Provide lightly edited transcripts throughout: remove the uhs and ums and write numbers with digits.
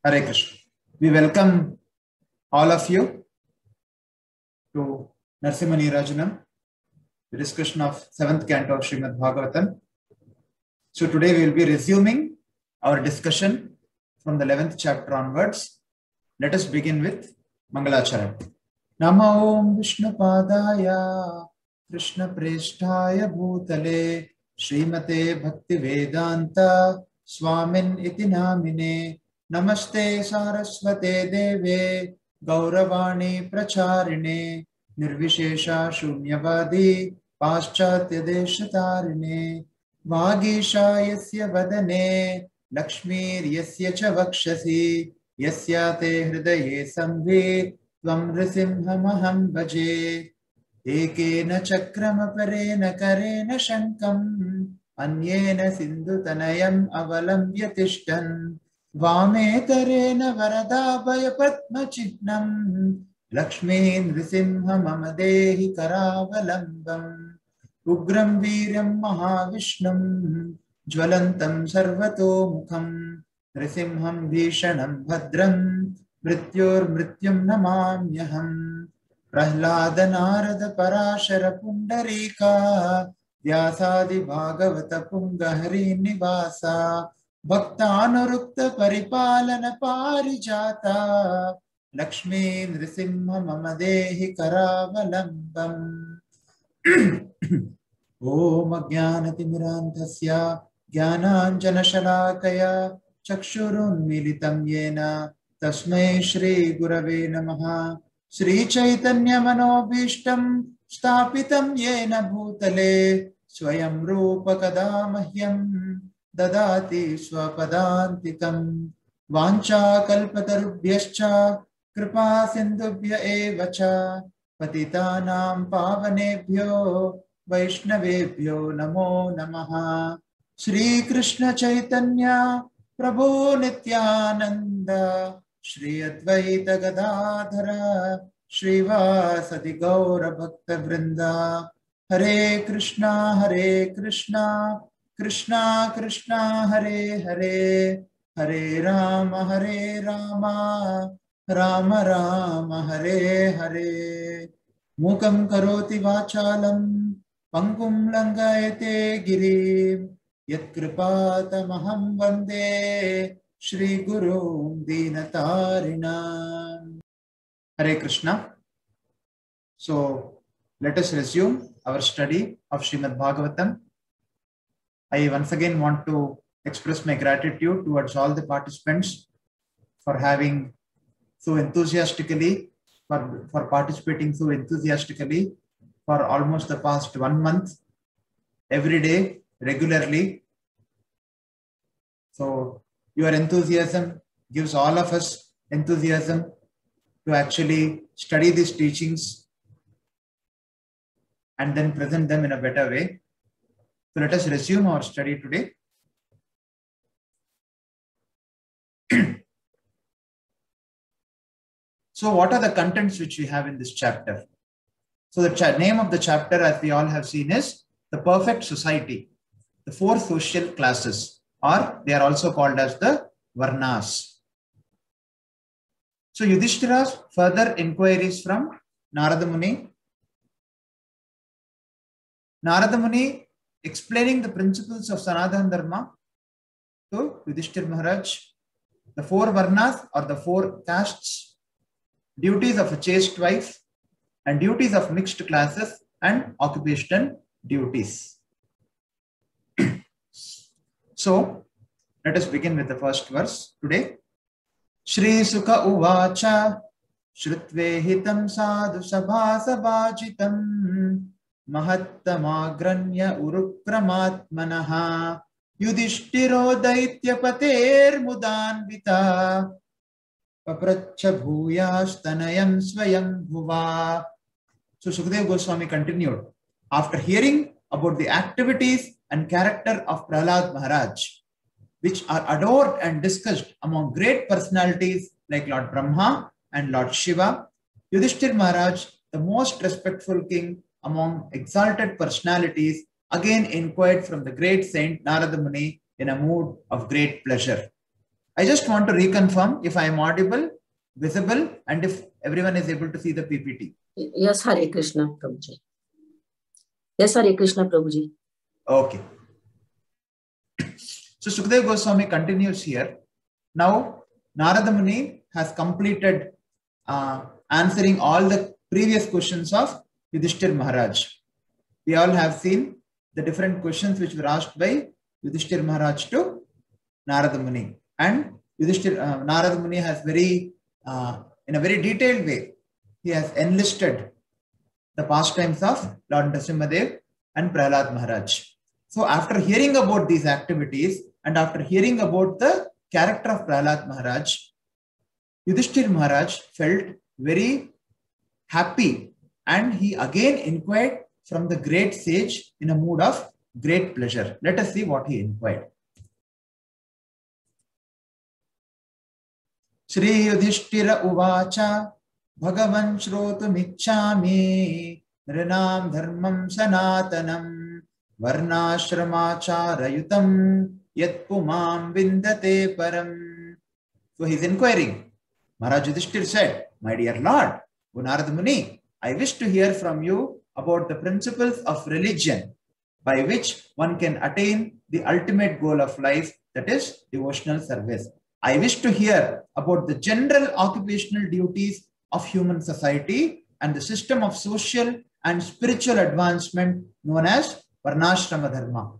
Hare Krishna. We welcome all of you to Narasimha Rajanam, the discussion of 7th canto of Srimad Bhagavatam. So today we will be resuming our discussion from the 11th chapter onwards. Let us begin with Mangalacharan. Namo Om Vishnu Padaya Krishna Presthaya Bhutale Srimate Bhakti Vedanta Swamin Iti Namine Namaste Saraswate Deve Gauravani Pracharine Nirvishesha Shunyavadi Paschatya Deshatarine Vagisha Yasya Vadane Lakshmir Yasya Cha Vakshasi Yasya Te Hridaye Sambhi Tvam Nrisimhamaham Bhaje Ekena Chakramaparena Karena Shankam Anyena Sindhutanayam Avalambya Tishtan Vametarena Varadabhaya Padmachihnam Lakshmi Nrisimha Mamadehi Karavalambam Ugram Viryam Mahavishnam Jwalantam Sarvato Mukham Nrisimham Bhishanam Bhadram Mrityor Mrityum Namamyaham Prahlada Narada Parashara Pundarika Vyasadi Bhagavata Pungahari Nivasa Bhaktanurukta Paripalana Parijata Lakshmi Nrisimha Mamadehi Karavalambam Om Ajnanatimirandhasya Jnananjana Shalakaya Chakshurun Militam Yena Tasmai Shri Gurave Namaha Shri Chaitanya Manobhishtam Stapitam Yena Bhutale Swayam Rupa Kadamahyam Dadati Swapadantikam Vancha Kalpatarubhyascha Kripa Sindhubhya Evacha Patitanam Pavanebhyo Vaishnavebhyo Namo Namaha Shri Krishna Chaitanya Prabhu Nityananda Shri Advaita Gadadhara Shri Vasadi Gaura Bhakta Vrinda Hare Krishna Krishna Krishna Hare Hare Hare Rama Rama Rama Hare Hare Mukam Karoti Vachalam Pangum Langayate Girim Yat Kripatamaham Vande Shri Guru Dinatarina. Hare Krishna. So let us resume our study of Srimad Bhagavatam. I once again want to express my gratitude towards all the participants for having so enthusiastically, for participating so enthusiastically for almost the past 1 month, every day, regularly. So your enthusiasm gives all of us enthusiasm to actually study these teachings and then present them in a better way. So let us resume our study today. So what are the contents which we have in this chapter? So the name of the chapter, as we all have seen, is The Perfect Society, the 4 social classes, or they are also called as the Varnas. So Yudhishthira's further inquiries from Narada Muni. Narada Muni explaining the principles of Sanatana Dharma to Yudhishthira Maharaj, the 4 Varnas or the 4 castes, duties of a chaste wife, and duties of mixed classes and occupational duties. So let us begin with the first verse today. Shri Sukha Uvacha Shrutve Hitam Sadhu Sabhasa Vajitam Mahattamagranya Urukramatmanaha Yudhishthiro Daityapater Mudanvita Papracha Bhuyastanayam Swayam Bhuva. So Sukadeva Goswami continued. After hearing about the activities and character of Prahlad Maharaj, which are adored and discussed among great personalities like Lord Brahma and Lord Shiva, Yudhishthira Maharaj, the most respectful king among exalted personalities, again inquired from the great saint Narada Muni in a mood of great pleasure. I just want to reconfirm if I am audible, visible, and if everyone is able to see the PPT. Yes, Hare Krishna, Prabhuji. Yes, Hare Krishna, Prabhuji. Okay. So Sukadeva Goswami continues here. Now, Narada Muni has completed answering all the previous questions of Yudhishthir Maharaj. We all have seen the different questions which were asked by Yudhishthir Maharaj to Narada Muni. And Narada Muni has in a very detailed way, he has enlisted the pastimes of Lord Nrsimhadev and Prahlad Maharaj. So after hearing about these activities and after hearing about the character of Prahlad Maharaj, Yudhishthir Maharaj felt very happy and he again inquired from the great sage in a mood of great pleasure. Let us see what he inquired. Shri Yudhishthira Uvacha Bhagavan Shrotumichchami Nrinam Dharmam Sanatanam Varnashramacarayutam Yat Pumam Vindate Param. So he is inquiring. Maharaj Yudhishthir said, my dear Lord, O Narada Muni, I wish to hear from you about the principles of religion by which one can attain the ultimate goal of life, that is devotional service. I wish to hear about the general occupational duties of human society and the system of social and spiritual advancement known as Varnashrama Dharma.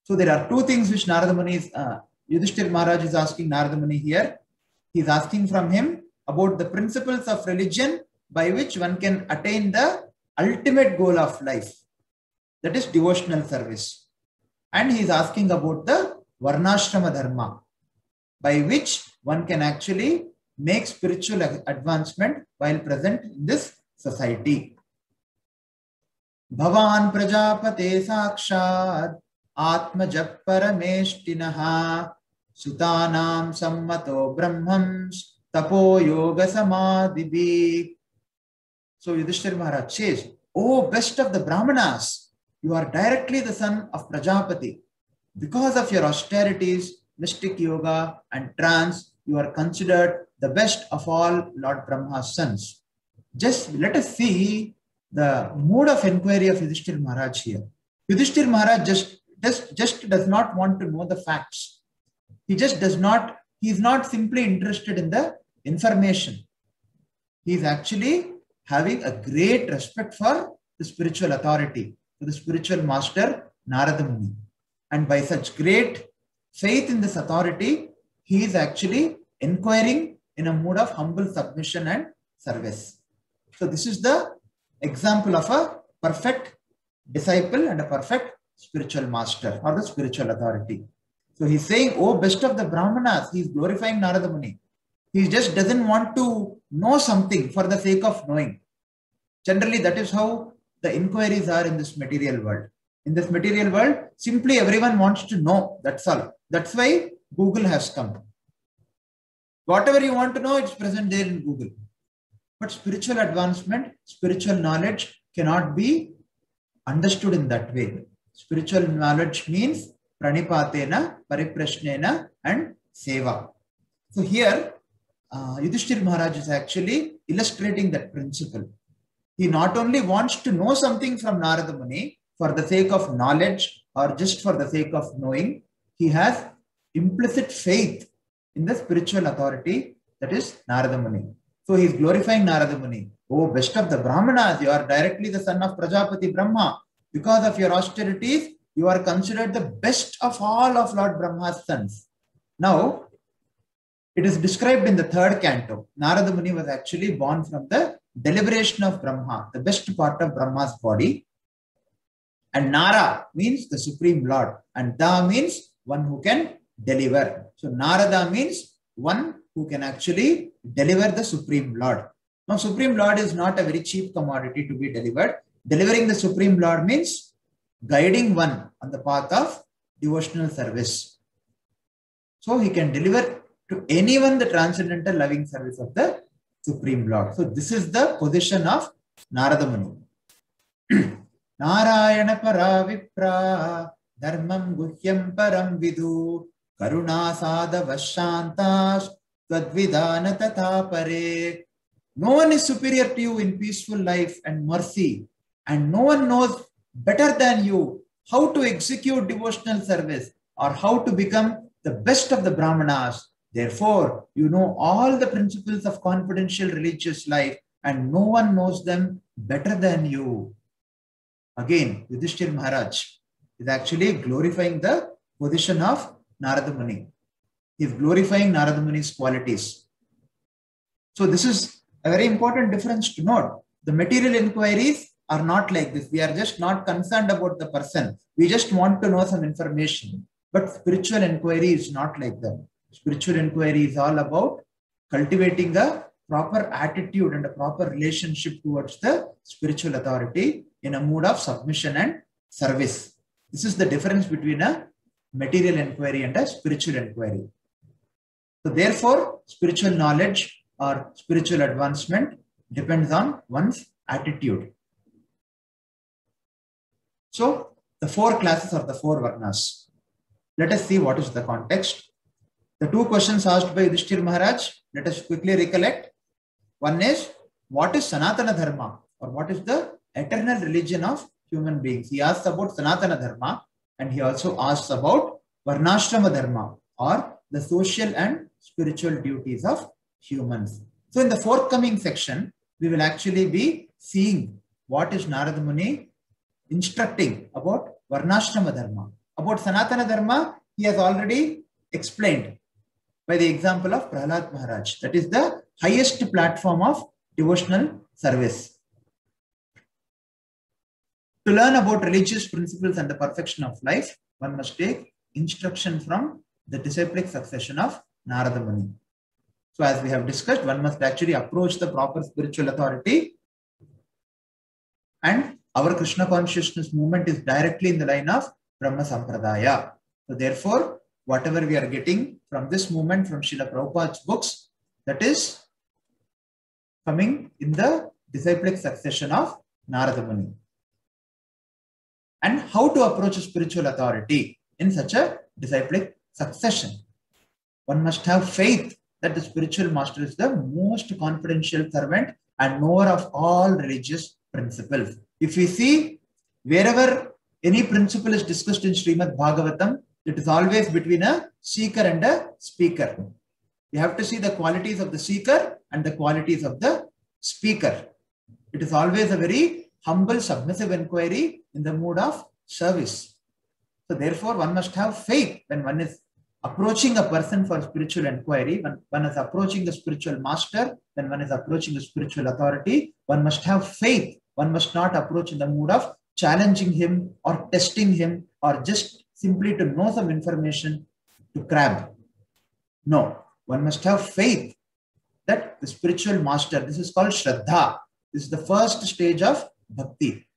So there are two things which Narada Muni Yudhishthir Maharaj is asking Narada Muni here. He is asking from him about the principles of religion by which one can attain the ultimate goal of life, that is devotional service. And he is asking about the Varnashrama Dharma, by which one can actually make spiritual advancement while present in this society. Bhavan Prajapate Sakshad Atmajap Parameshtinaha Sutanam Sammato Brahmams Tapo Yoga Samadhibhi. So Yudhishthir Maharaj says, O best of the Brahmanas, you are directly the son of Prajapati. Because of your austerities, mystic yoga and trance, you are considered the best of all Lord Brahma's sons. Just let us see the mode of inquiry of Yudhishthir Maharaj here. Yudhishthir Maharaj just does not want to know the facts. He is not simply interested in the information. He is actually having a great respect for the spiritual authority, for the spiritual master Narada Muni. And by such great faith in this authority, he is actually inquiring in a mood of humble submission and service. So this is the example of a perfect disciple and a perfect spiritual master or the spiritual authority. So he's saying, oh, best of the Brahmanas, he's glorifying Narada Muni. He just doesn't want to know something for the sake of knowing. Generally, that is how the inquiries are in this material world. In this material world, simply everyone wants to know, that's all. That's why Google has come. Whatever you want to know, it's present there in Google. But spiritual advancement, spiritual knowledge cannot be understood in that way. Spiritual knowledge means pranipatena, pariprashnena and seva. So here, Yudhishthir Maharaj is actually illustrating that principle. He not only wants to know something from Narada Muni for the sake of knowledge or just for the sake of knowing, he has implicit faith in the spiritual authority, that is Narada Muni. So he is glorifying Narada Muni. Oh, best of the Brahmanas, you are directly the son of Prajapati Brahma. Because of your austerities, you are considered the best of all of Lord Brahma's sons. Now, it is described in the third canto. Narada Muni was actually born from the deliberation of Brahma, the best part of Brahma's body. And Nara means the Supreme Lord. And Da means one who can deliver. So Narada means one who can actually deliver the Supreme Lord. Now, Supreme Lord is not a very cheap commodity to be delivered. Delivering the Supreme Lord means guiding one on the path of devotional service. So he can deliver to anyone the transcendental loving service of the Supreme Lord. So this is the position of Narada Muni. Narayana para vipra dharmam guhyam param vidu karuna sadava shantas tadvidana tata pare. No one is superior to you in peaceful life and mercy, and no one knows better than you how to execute devotional service or how to become the best of the Brahmanas. Therefore, you know all the principles of confidential religious life, and no one knows them better than you. Again, Yudhishthir Maharaj is actually glorifying the position of Narada Muni. He is glorifying Narada Muni's qualities. So this is a very important difference to note. The material inquiries are not like this. We are just not concerned about the person. We just want to know some information. But spiritual inquiry is not like that. Spiritual inquiry is all about cultivating a proper attitude and a proper relationship towards the spiritual authority in a mood of submission and service. This is the difference between a material inquiry and a spiritual inquiry. So therefore, spiritual knowledge or spiritual advancement depends on one's attitude. So the four classes are the four varnas. Let us see what is the context. The two questions asked by Yudhishthir Maharaj, let us quickly recollect. One is, what is Sanatana Dharma, or what is the eternal religion of human beings? He asks about Sanatana Dharma, and he also asks about Varnashrama Dharma, or the social and spiritual duties of humans. So in the forthcoming section, we will actually be seeing what is Narada Muni instructing about Varnashrama Dharma. About Sanatana Dharma, he has already explained by the example of Prahlad Maharaj. That is the highest platform of devotional service. To learn about religious principles and the perfection of life, one must take instruction from the disciplic succession of Narada Muni. So as we have discussed, one must actually approach the proper spiritual authority, and our Krishna consciousness movement is directly in the line of Brahma Sampradaya. So therefore, whatever we are getting from this movement, from Srila Prabhupada's books, that is coming in the disciplic succession of Narada Muni. And how to approach a spiritual authority in such a disciplic succession. One must have faith that the spiritual master is the most confidential servant and knower of all religious principles. If we see wherever any principle is discussed in Srimad Bhagavatam, it is always between a seeker and a speaker. You have to see the qualities of the seeker and the qualities of the speaker. It is always a very humble, submissive inquiry in the mood of service. So therefore, one must have faith when one is approaching a person for spiritual inquiry, when one is approaching the spiritual master, when one is approaching the spiritual authority, one must have faith. One must not approach in the mood of challenging him or testing him or just simply to know some information to grab. No, one must have faith that the spiritual master, this is called Shraddha. This is the first stage of bhakti.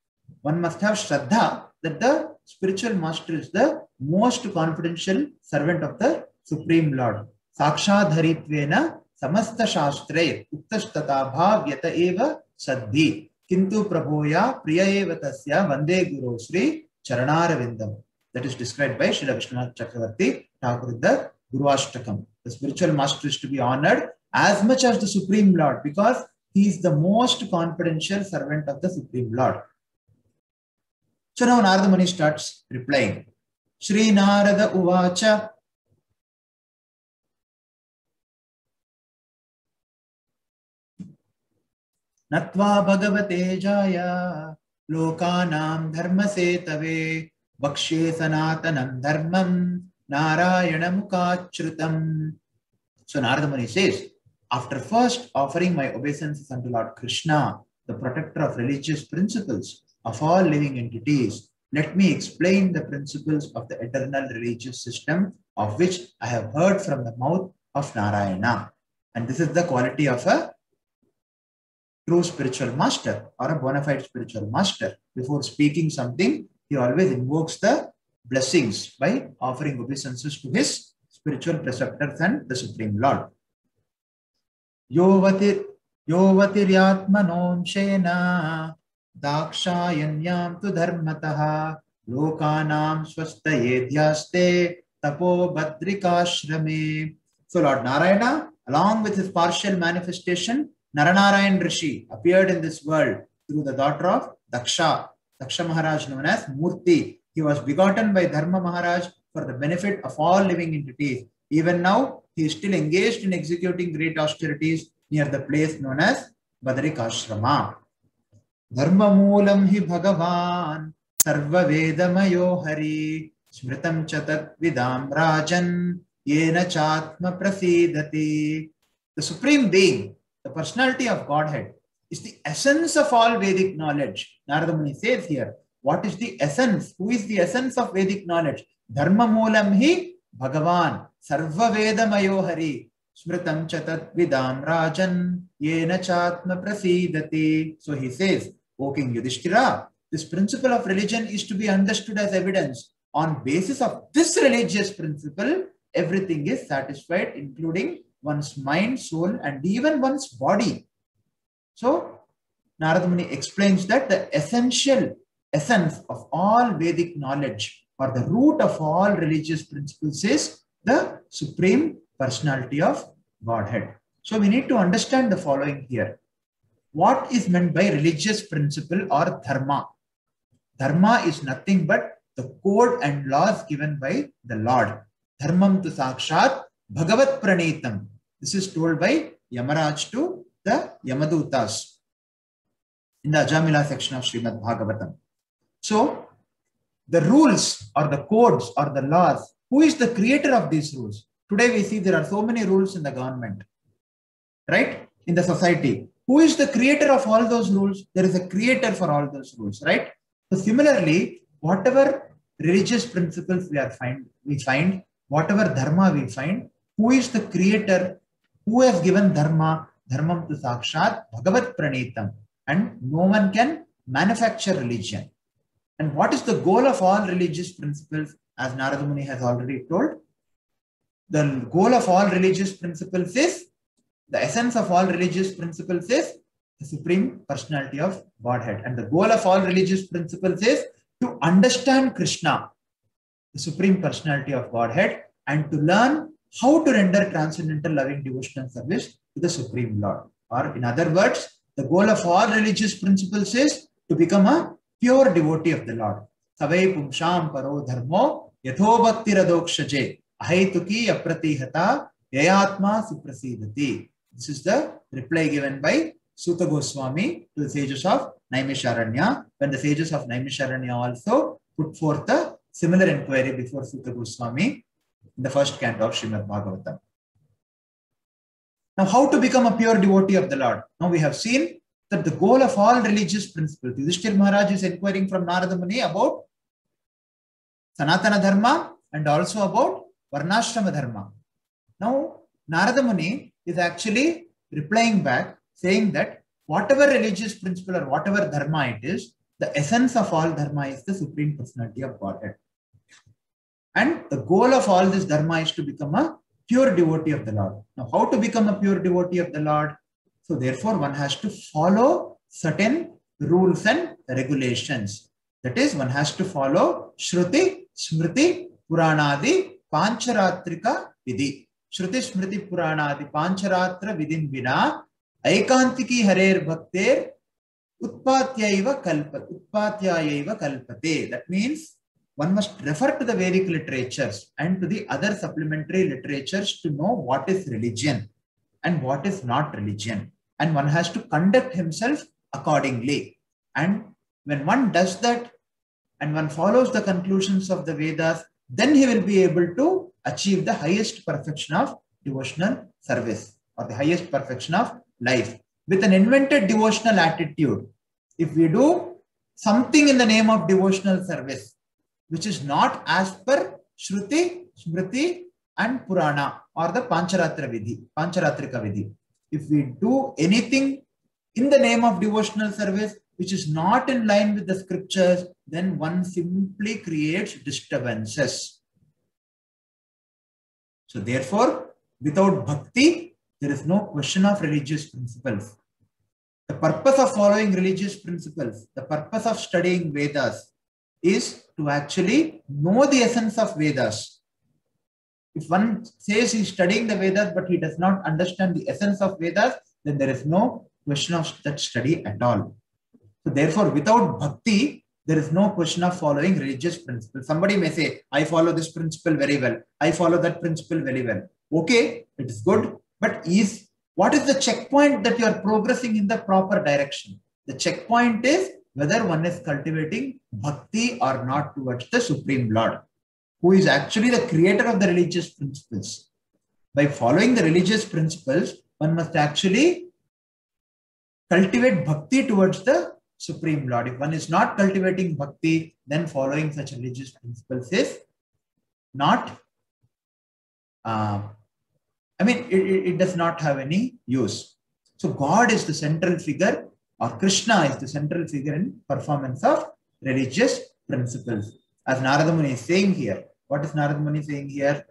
One must have Shraddha that the spiritual master is the most confidential servant of the Supreme Lord. Sakshadharitvena samasta shastre uttastata bhavyata eva saddhi kintu prabhoya priya eva tasya vande guru sri charanaravindam. That is described by Srila Vishwanath Chakravarti Thakur in the Guru Ashtakam. The spiritual master is to be honored as much as the Supreme Lord because he is the most confidential servant of the Supreme Lord. So now Narada Muni starts replying. Shri Narada Uvacha Natva Bhagavate Jaya Lokanam Dharma Setave Bhakshe Sanatanam Dharmam Narayana Mukachrutam. So Narada Muni says, after first offering my obeisances unto Lord Krishna, the protector of religious principles of all living entities, let me explain the principles of the eternal religious system of which I have heard from the mouth of Narayana. And this is the quality of a true spiritual master or a bona fide spiritual master. Before speaking something, he always invokes the blessings by offering obeisances to his spiritual preceptors and the Supreme Lord. Yovatiryaatmanom shena dakshayanyam tu dharmataha lokanam swastayedhyaste tapo badrikashrame. So Lord Narayana, along with his partial manifestation, Naranarayan Rishi appeared in this world through the daughter of Daksha Maharaj, known as Murti. He was begotten by Dharma Maharaj for the benefit of all living entities. Even now, he is still engaged in executing great austerities near the place known as Badrikashrama. Dharma moolam hi Bhagavan sarva vedamayo hari smritam chatat vidam rajan yena chatma prasidati. The Supreme Being, the personality of Godhead, is the essence of all Vedic knowledge. Narada Muni says here, what is the essence? Who is the essence of Vedic knowledge? Dharma moolam hi Bhagavan sarva vedamayo hari smritam chatat vidam rajan yena chatma prasidati. So he says, O King Yudhishthira, this principle of religion is to be understood as evidence. On basis of this religious principle, everything is satisfied, including one's mind, soul, and even one's body. So Narada Muni explains that the essential essence of all Vedic knowledge, or the root of all religious principles, is the Supreme Personality of Godhead. So we need to understand the following here. What is meant by religious principle or dharma? Dharma is nothing but the code and laws given by the Lord. Dharmam tu sakshat bhagavat pranitam. This is told by Yamaraj to the Yamadutas in the Ajamila section of Srimad Bhagavatam. So the rules or the codes or the laws, who is the creator of these rules? Today we see there are so many rules in the government, right? In the society. Who is the creator of all those rules? There is a creator for all those rules, right? So similarly, whatever religious principles we find, whatever dharma we find, who is the creator? Who has given dharma? Dharmam tu sakshat bhagavat pranitam. And no one can manufacture religion. And what is the goal of all religious principles? As Narada Muni has already told, the goal of all religious principles is, the essence of all religious principles is the Supreme Personality of Godhead. And the goal of all religious principles is to understand Krishna, the Supreme Personality of Godhead, and to learn how to render transcendental loving devotional service to the Supreme Lord. Or in other words, the goal of all religious principles is to become a pure devotee of the Lord. Savai pumsham paro dharmo yatho bhakti radokshaje ahaituki apratihata yayatma suprasidati. This is the reply given by Suta Goswami to the sages of Naimisharanya, when the sages of Naimisharanya also put forth a similar inquiry before Suta Goswami in the first canto of Srimad Bhagavatam. Now, how to become a pure devotee of the Lord? Now, we have seen that the goal of all religious principles, Yudhishthira Maharaj is inquiring from Narada Muni about Sanatana Dharma and also about Varnashrama Dharma. Now, Narada Muni is actually replying back, saying that whatever religious principle or whatever dharma it is, the essence of all dharma is the Supreme Personality of Godhead. And the goal of all this dharma is to become a pure devotee of the Lord. Now, how to become a pure devotee of the Lord? So therefore, one has to follow certain rules and regulations. That is, one has to follow Shruti, Smriti, Puranadi, Pancharatrika Vidhi. Shruti, Smriti, Puranadi, Pancharatra Vidhin Vina, Aikantiki Harer Bhakter, Utpatyaiva Kalpate. That means one must refer to the Vedic literatures and to the other supplementary literatures to know what is religion and what is not religion. And one has to conduct himself accordingly. And when one does that and one follows the conclusions of the Vedas, then he will be able to achieve the highest perfection of devotional service or the highest perfection of life. With an invented devotional attitude, if we do something in the name of devotional service, which is not as per Shruti, Smriti and Purana or the Pancharatrika Vidhi. If we do anything in the name of devotional service, which is not in line with the scriptures, then one simply creates disturbances. So therefore, without bhakti, there is no question of religious principles. The purpose of following religious principles, the purpose of studying Vedas is to actually know the essence of Vedas. If one says he's studying the Vedas, but he does not understand the essence of Vedas, then there is no question of that study at all. So therefore, without bhakti, there is no question of following religious principles. Somebody may say, I follow this principle very well. I follow that principle very well. Okay, it is good. But what is the checkpoint that you are progressing in the proper direction? The checkpoint is whether one is cultivating bhakti or not towards the Supreme Lord, who is actually the creator of the religious principles. By following the religious principles, one must actually cultivate bhakti towards the Supreme Lord. If one is not cultivating bhakti, then following such religious principles is not, it does not have any use. So God is the central figure, or Krishna is the central figure in performance of religious principles. As Narada Muni is saying here, what is Narada Muni saying here?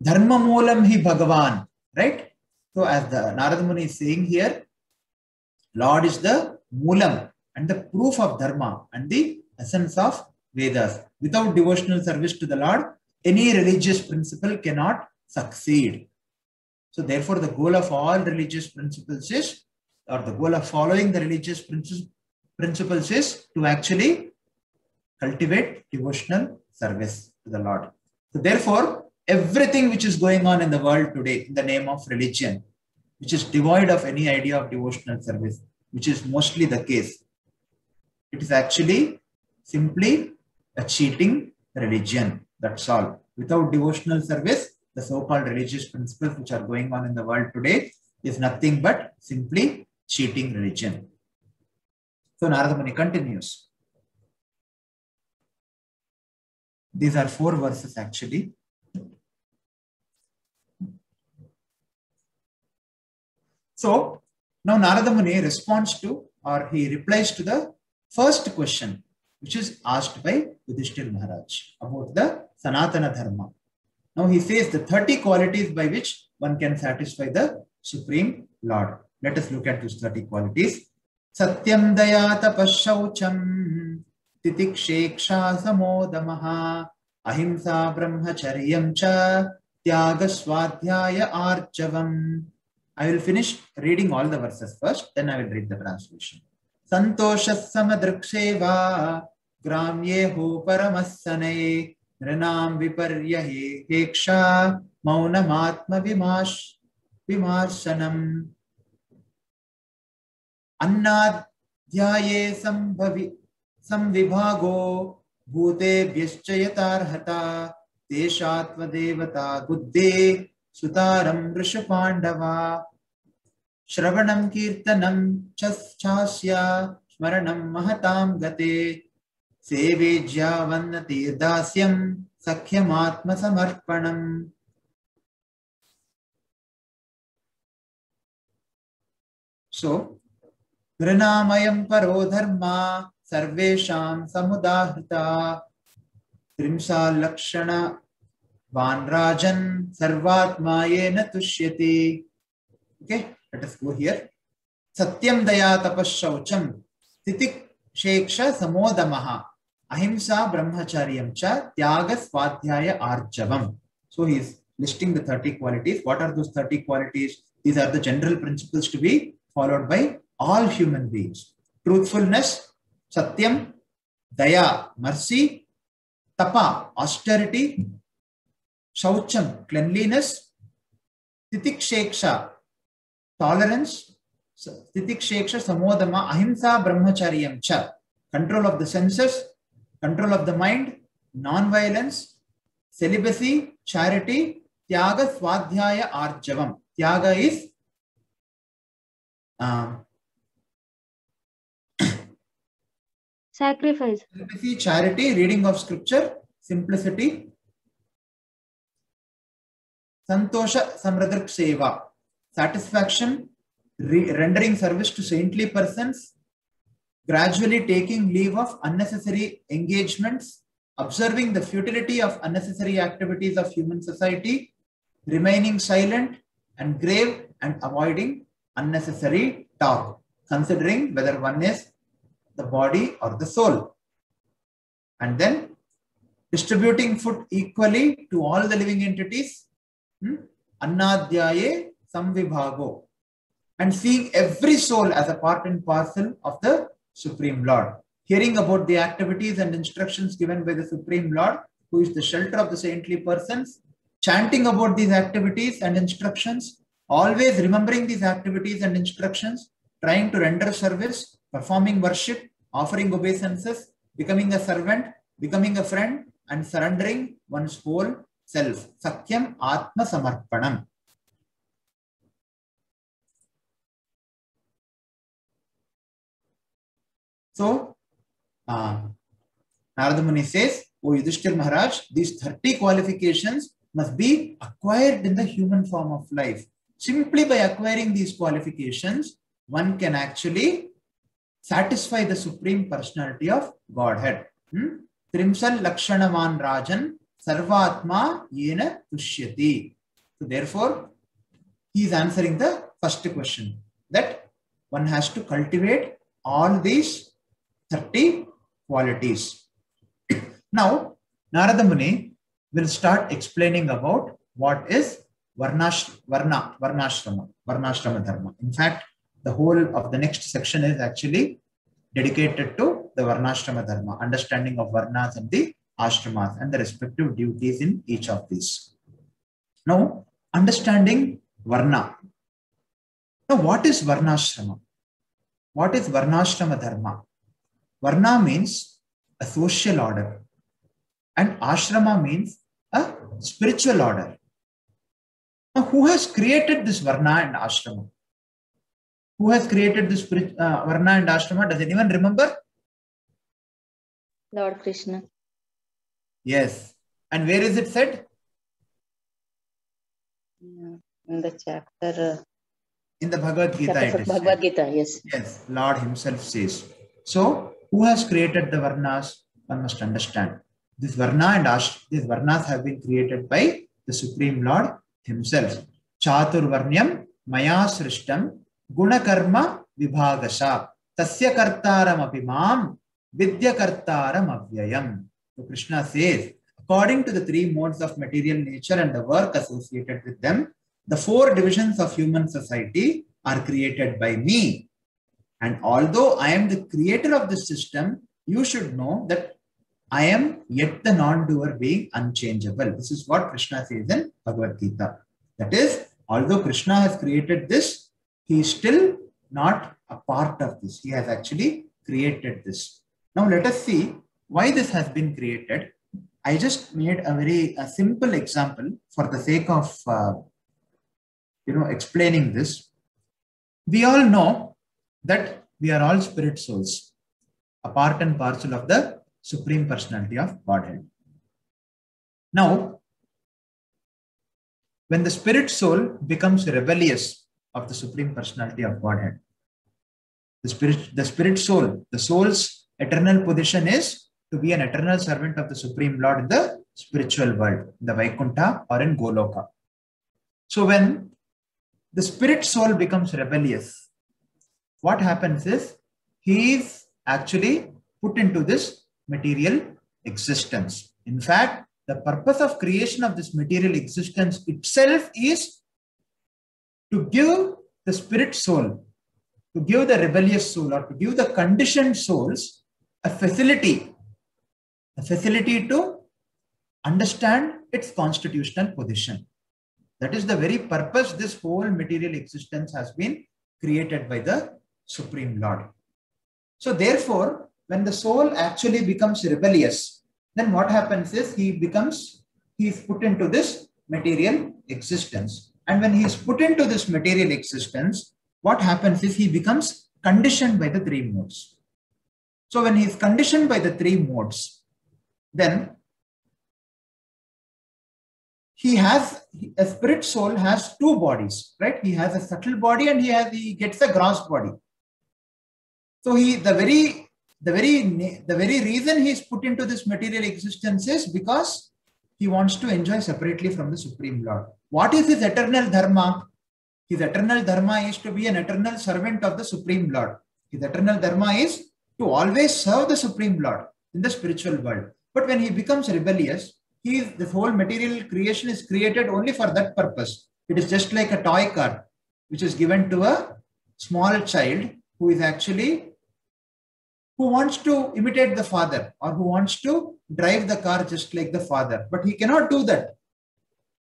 Dharma moolam hi Bhagavan, right? So as the Narada Muni is saying here, Lord is the moolam and the proof of dharma and the essence of Vedas. Without devotional service to the Lord, any religious principle cannot succeed. So therefore, the goal of all religious principles is, or the goal of following the religious principles is to actually cultivate devotional service to the Lord. So therefore, everything which is going on in the world today in the name of religion, which is devoid of any idea of devotional service, which is mostly the case, it is actually simply a cheating religion. That's all. Without devotional service, the so-called religious principles which are going on in the world today is nothing but simply cheating religion. So Narada Muni continues. These are 4 verses actually. So now Narada Muni responds to, or he replies to the first question which is asked by Yudhishthira Maharaj about the Sanatana Dharma. Now he says the 30 qualities by which one can satisfy the Supreme Lord. Let us look at these 30 qualities. Satyam daya tapashaucham titiksheksha samodamaha ahimsa brahmacharyam cha tyaga swadhyaya archavam. I will finish reading all the verses first, then I will read the translation. Santoshas samadruksheva gramyeho paramasane Nranam viparyahe heksha maunamatma vimarsanam annadhyaye samvibhago bhute vyaschayatarhata deshatva devata buddhe sutaram rishupandava shravanam kirtanam chasya smaranam mahatam gate Sevejya vannati dasyam sakhyam atma samarpanam. So, Granamayam paro dharma sarvesham samudahrita trimsa lakshana vanrajan sarvatma yena tushyati. Okay, let us go here. Satyam daya tapashaucham titik sheksha samodamaha ahimsa brahmacharyam cha tyaga swadhyaya archavam. So he is listing the 30 qualities. What are those 30 qualities? These are the general principles to be followed by all human beings. Truthfulness, satyam, daya, mercy, tapa, austerity, shaucham, cleanliness, titiksheksha, tolerance, titiksheksha samodama, ahimsa brahmacharyam cha, control of the senses, control of the mind, non-violence, celibacy, charity, tyaga swadhyaya arjavam. Tyaga is sacrifice. Celibacy, charity, reading of scripture, simplicity. Santosha samradrik seva, satisfaction, rendering service to saintly persons, gradually taking leave of unnecessary engagements, observing the futility of unnecessary activities of human society, remaining silent and grave and avoiding unnecessary talk, considering whether one is the body or the soul. And then distributing food equally to all the living entities, annadhyaye samvibhago, and seeing every soul as a part and parcel of the Supreme Lord, hearing about the activities and instructions given by the Supreme Lord, who is the shelter of the saintly persons, chanting about these activities and instructions, always remembering these activities and instructions, trying to render service, performing worship, offering obeisances, becoming a servant, becoming a friend, and surrendering one's whole self. Sakyam Atma Samarpanam. So, Narada Muni says, O Yudhishthir Maharaj, these 30 qualifications must be acquired in the human form of life. Simply by acquiring these qualifications, one can actually satisfy the Supreme Personality of Godhead. Trimsal Lakshanaman Rajan Sarvatma Yena Tushyati. So therefore, he is answering the first question, that one has to cultivate all these 30 qualities. Now, Narada Muni will start explaining about what is Varnashrama Dharma. In fact, the whole of the next section is actually dedicated to the Varnashrama Dharma, understanding of Varnas and the Ashramas and the respective duties in each of these. Now, understanding Varna. Now, what is Varnashrama? What is Varnashrama Dharma? Varna means a social order, and Ashrama means a spiritual order. Now, who has created this Varna and Ashrama? Who has created this Varna and Ashrama? Does anyone remember? Lord Krishna. Yes. And where is it said? In the chapter. In the Bhagavad Gita. It is Bhagavad Gita, yes. Yes, Lord himself says. So, who has created the Varnas? One must understand. This Varna and these Varnas have been created by the Supreme Lord himself. Chatur Varnyam Maya Srishtam Gunakarma Vibhagasha Tasya Kartaram Apimam Vidya Kartaram Avyayam. So Krishna says, according to the 3 modes of material nature and the work associated with them, the 4 divisions of human society are created by me. And although I am the creator of the system, you should know that I am yet the non-doer being unchangeable. This is what Krishna says in Bhagavad Gita. That is, although Krishna has created this, he is still not a part of this. He has actually created this. Now let us see why this has been created. I just made a very simple example for the sake of explaining this. We all know that we are all spirit souls, a part and parcel of the Supreme Personality of Godhead. Now, when the spirit soul becomes rebellious of the Supreme Personality of Godhead, the spirit soul, the soul's eternal position is to be an eternal servant of the Supreme Lord in the spiritual world, in the Vaikuntha or in Goloka. So when the spirit soul becomes rebellious, what happens is he is actually put into this material existence. In fact, the purpose of creation of this material existence itself is to give the spirit soul, to give the rebellious soul, or to give the conditioned souls a facility to understand its constitutional position. That is the very purpose this whole material existence has been created by the Supreme Lord. So therefore, when the soul actually becomes rebellious, then what happens is he is put into this material existence. And when he is put into this material existence, what happens is he becomes conditioned by the 3 modes. So when he is conditioned by the 3 modes, then a spirit soul has 2 bodies, right? He has a subtle body and he gets a gross body. So the very reason he is put into this material existence is because he wants to enjoy separately from the Supreme Lord. What is his eternal dharma? His eternal dharma is to be an eternal servant of the Supreme Lord. His eternal dharma is to always serve the Supreme Lord in the spiritual world. But when he becomes rebellious, this whole material creation is created only for that purpose. It is just like a toy car, which is given to a small child who wants to imitate the father, or who wants to drive the car just like the father. But he cannot do that.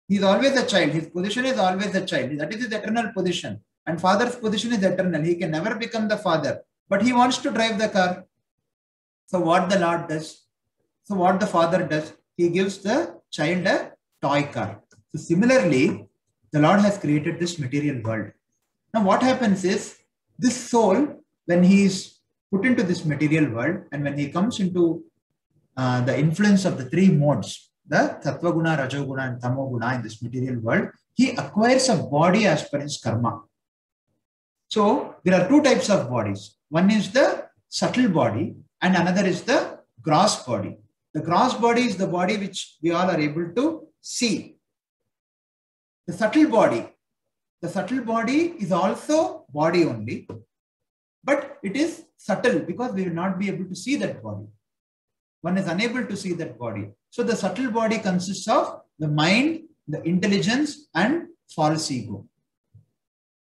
He is always a child. His position is always a child. That is his eternal position. And father's position is eternal. He can never become the father. But he wants to drive the car. So what the Lord does, so what the father does, he gives the child a toy car. So similarly, the Lord has created this material world. Now what happens is, this soul, when he is put into this material world, and when he comes into the influence of the three modes, the Sattva Guna, Rajo Guna and Tamo Guna in this material world, he acquires a body as per his karma. So there are two types of bodies. One is the subtle body and another is the gross body. The gross body is the body which we all are able to see. The subtle body is also body only, but it is subtle because we will not be able to see that body. One is unable to see that body. So the subtle body consists of the mind, the intelligence and false ego.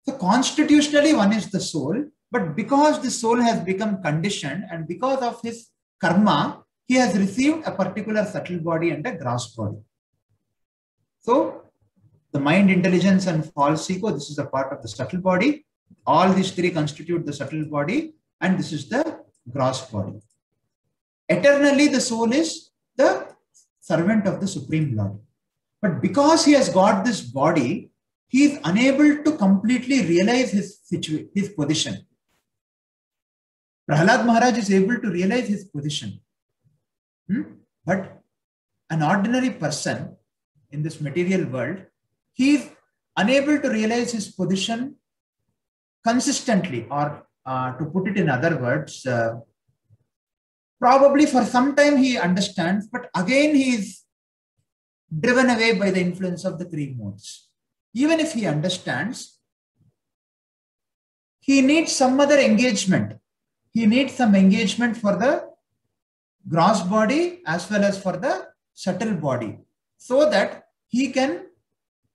So constitutionally one is the soul, but because the soul has become conditioned and because of his karma, he has received a particular subtle body and a gross body. So the mind, intelligence and false ego, this is a part of the subtle body. All these three constitute the subtle body, and this is the gross body. Eternally, the soul is the servant of the Supreme Lord. But because he has got this body, he is unable to completely realize his position. Prahlad Maharaj is able to realize his position. But an ordinary person in this material world, he is unable to realize his position consistently, or to put it in other words, probably for some time he understands, but again he is driven away by the influence of the three modes. Even if he understands, he needs some other engagement. He needs some engagement for the gross body as well as for the subtle body, so that he can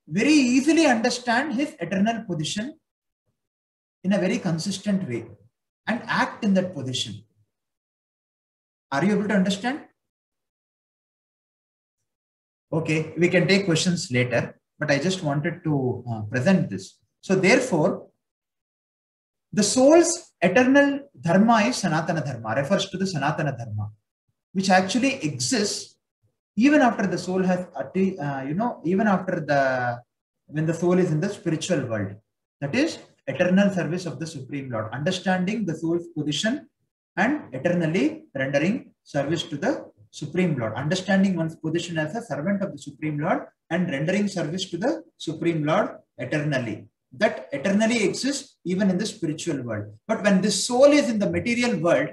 very easily understand his eternal position in a very consistent way and act in that position. Are you able to understand? Okay, we can take questions later, but I just wanted to present this. So therefore, the soul's eternal dharma is Sanatana Dharma, refers to the Sanatana Dharma, which actually exists even after the soul has, even after when the soul is in the spiritual world. That is eternal service of the Supreme Lord, understanding the soul's position and eternally rendering service to the Supreme Lord, understanding one's position as a servant of the Supreme Lord and rendering service to the Supreme Lord eternally. That eternally exists even in the spiritual world. But when this soul is in the material world,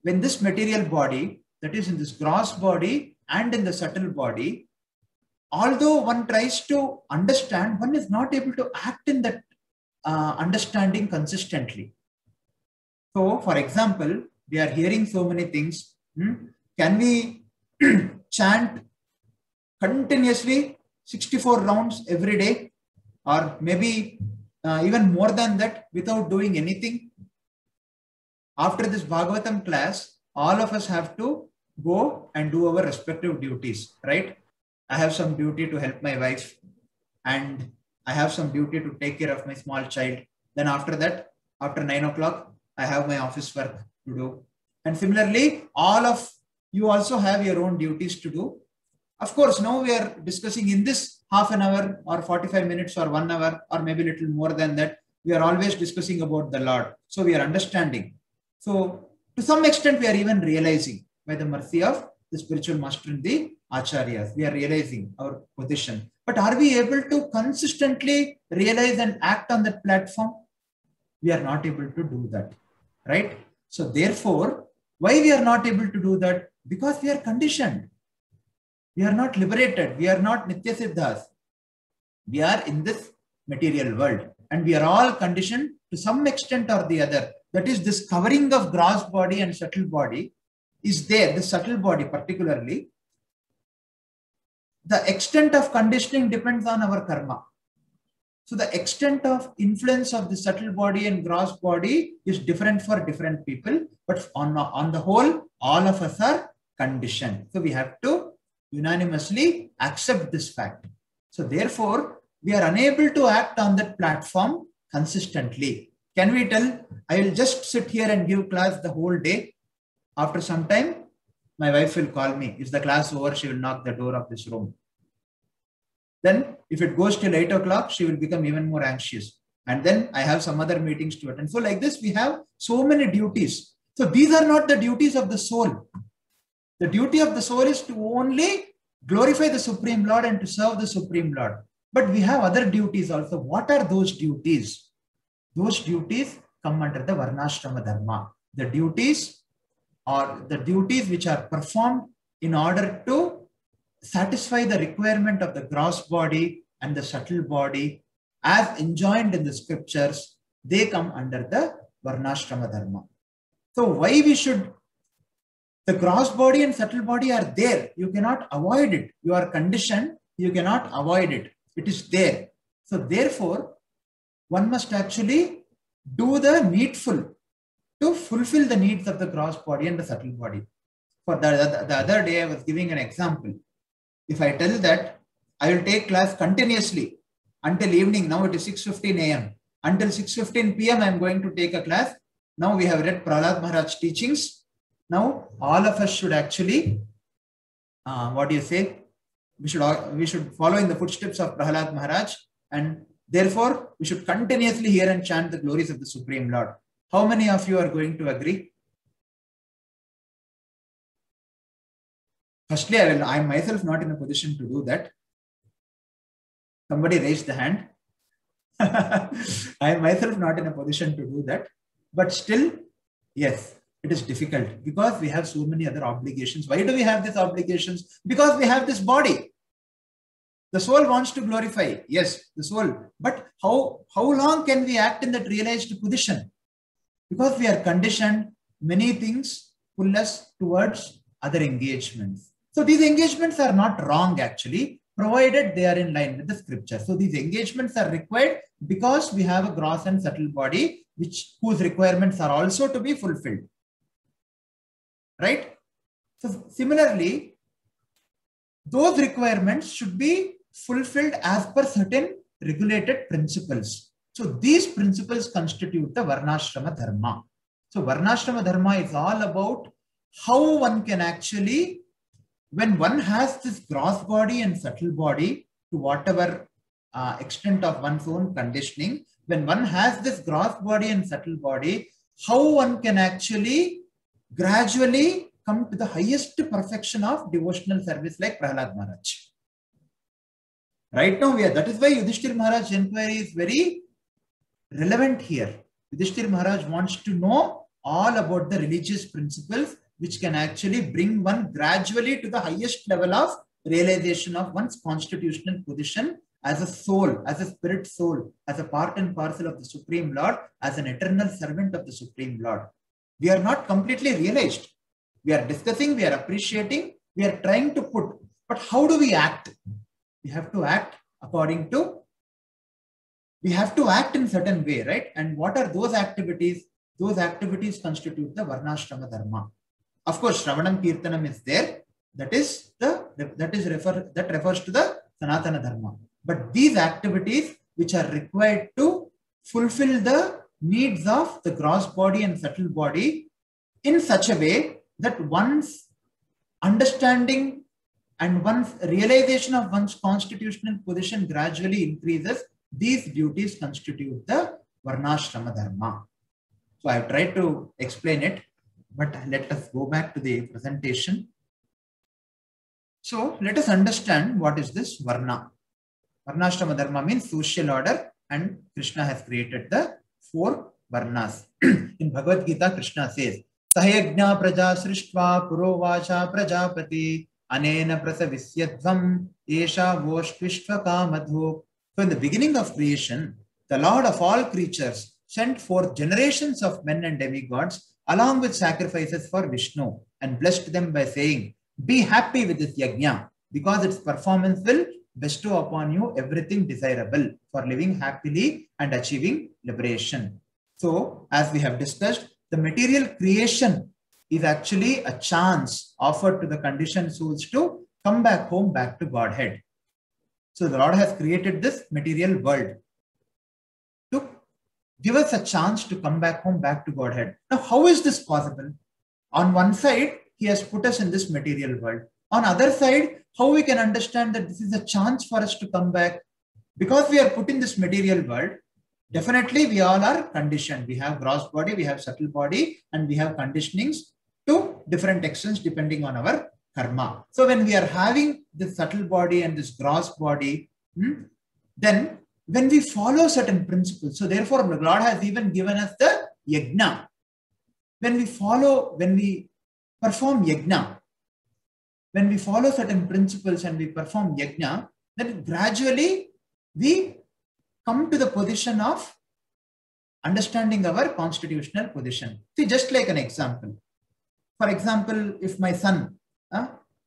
when this material body, that is in this gross body and in the subtle body, although one tries to understand, one is not able to act in that understanding consistently. So, for example, we are hearing so many things. Can we chant continuously 64 rounds every day, or maybe even more than that without doing anything? After this Bhagavatam class, all of us have to go and do our respective duties, right? I have some duty to help my wife, and I have some duty to take care of my small child. Then after that, after 9 o'clock, I have my office work to do. And similarly, all of you also have your own duties to do. Of course, now we are discussing in this half an hour or 45 minutes or 1 hour or maybe a little more than that. We are always discussing about the Lord. So we are understanding. So to some extent, we are even realizing by the mercy of the spiritual master and the acharyas, we are realizing our position. But are we able to consistently realize and act on that platform? We are not able to do that, right? So therefore, why we are not able to do that? Because we are conditioned. We are not liberated. We are not Nitya Siddhas. We are in this material world and we are all conditioned to some extent or the other. That is, this covering of gross body and subtle body is there, the subtle body particularly, the extent of conditioning depends on our karma. So the extent of influence of the subtle body and gross body is different for different people, but on the whole, all of us are conditioned. So we have to unanimously accept this fact. So therefore, we are unable to act on that platform consistently. Can we tell, I will just sit here and give class the whole day. After some time, my wife will call me. Is the class over? She will knock the door of this room. Then if it goes till 8 o'clock, she will become even more anxious. And then I have some other meetings to attend. So like this, we have so many duties. So these are not the duties of the soul. The duty of the soul is to only glorify the Supreme Lord and to serve the Supreme Lord. But we have other duties also. What are those duties? Those duties come under the Varnashrama Dharma. The duties are the duties which are performed in order to satisfy the requirement of the gross body and the subtle body as enjoined in the scriptures. They come under the Varnashrama Dharma. So why we should, the gross body and subtle body are there. You cannot avoid it. You are conditioned. You cannot avoid it. It is there. So therefore, one must actually do the needful to fulfill the needs of the gross body and the subtle body. For the other day, I was giving an example. If I tell that I will take class continuously until evening, now it is 6:15 a.m. Until 6:15 p.m. I am going to take a class. Now we have read Prahlad Maharaj teachings. Now all of us should actually, we should follow in the footsteps of Prahlad Maharaj, and therefore we should continuously hear and chant the glories of the Supreme Lord. How many of you are going to agree? Firstly, I am myself not in a position to do that. Somebody raised the hand. I am myself not in a position to do that. But still, yes, it is difficult because we have so many other obligations. Why do we have these obligations? Because we have this body. The soul wants to glorify. Yes, the soul. But how long can we act in that realized position? Because we are conditioned, many things pull us towards other engagements. So these engagements are not wrong actually, provided they are in line with the scripture. So these engagements are required because we have a gross and subtle body, whose requirements are also to be fulfilled. Right? So similarly, those requirements should be fulfilled as per certain regulated principles. So these principles constitute the Varnashrama Dharma. So Varnashrama Dharma is all about how one can actually, when one has this gross body and subtle body to whatever extent of one's own conditioning, when one has this gross body and subtle body, how one can actually gradually come to the highest perfection of devotional service like Prahlad Maharaj. Right now, that is why Yudhishthira Maharaj's inquiry is very relevant here. Yudhishthira Maharaj wants to know all about the religious principles which can actually bring one gradually to the highest level of realization of one's constitutional position as a soul, as a spirit soul, as a part and parcel of the Supreme Lord, as an eternal servant of the Supreme Lord. We are not completely realized. We are discussing, we are appreciating, we are trying to put, but how do we act? We have to act according to, we have to act in certain way, right? And what are those activities? Those activities constitute the Varnashrama Dharma. Of course, Shravanam Kirtanam is there. That refers to the Sanatana Dharma. But these activities which are required to fulfill the needs of the gross body and subtle body in such a way that one's understanding and one's realization of one's constitutional position gradually increases, these duties constitute the Varnashrama Dharma. So I have tried to explain it, but let us go back to the presentation. So let us understand what is this Varna. Varnashrama Dharma means social order, and Krishna has created the 4 Varnas. In Bhagavad Gita, Krishna says, Sahayagna praja srishtva purovacha prajapati anena prasavisyadvam esha voshtvishva kamadho. So in the beginning of creation, the Lord of all creatures sent forth generations of men and demigods along with sacrifices for Vishnu, and blessed them by saying, "Be happy with this yajna, because its performance will bestow upon you everything desirable for living happily and achieving liberation." So, as we have discussed, the material creation is actually a chance offered to the conditioned souls to come back home, back to Godhead. So, the Lord has created this material world to give us a chance to come back home, back to Godhead. Now, how is this possible? On one side, He has put us in this material world. On other side, how we can understand that this is a chance for us to come back? Because we are put in this material world, definitely we all are conditioned. We have gross body, we have subtle body, and we have conditionings to different extents depending on our karma. So when we are having this subtle body and this gross body, then when we follow certain principles, so therefore the Lord has even given us the yajna. When we perform yajna, when we follow certain principles and we perform yajna, then gradually we come to the position of understanding our constitutional position. See, just like an example. For example, if my son,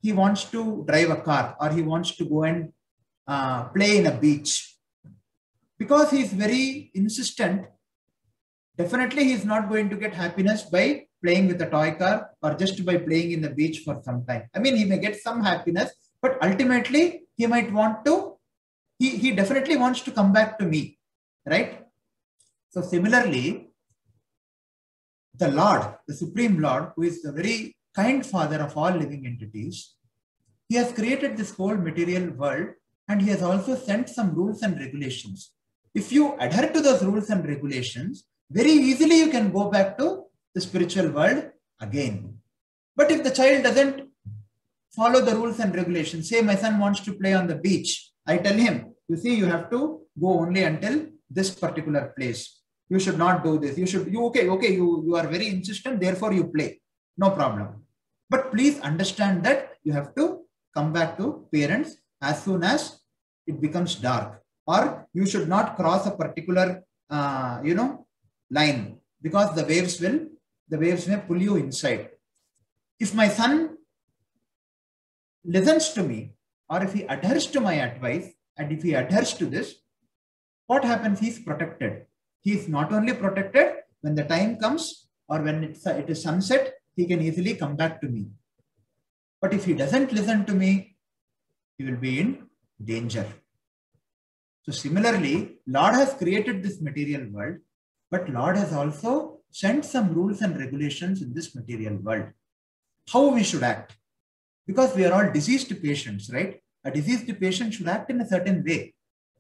he wants to drive a car or he wants to go and play in a beach, because he is very insistent, definitely he is not going to get happiness by playing with a toy car or just by playing in the beach for some time. I mean, he may get some happiness, but ultimately he might want to, he definitely wants to come back to me, right? So similarly, the Lord, the Supreme Lord, who is the very kind Father of all living entities, He has created this whole material world, and He has also sent some rules and regulations. If you adhere to those rules and regulations, very easily you can go back to the spiritual world again. But if the child doesn't follow the rules and regulations, say my son wants to play on the beach, I tell him, you see, you have to go only until this particular place. You should not do this. You are very insistent, therefore you play. No problem. But please understand that you have to come back to parents as soon as it becomes dark, or you should not cross a particular, line, because the waves may pull you inside. If my son listens to me, or if he adheres to my advice, and if he adheres to this, what happens? He is protected. He is not only protected, when the time comes or when it is sunset, he can easily come back to me. But if he doesn't listen to me, he will be in danger. So similarly, Lord has created this material world, but Lord has also sent some rules and regulations in this material world. How we should act? Because we are all diseased patients, right? A diseased patient should act in a certain way.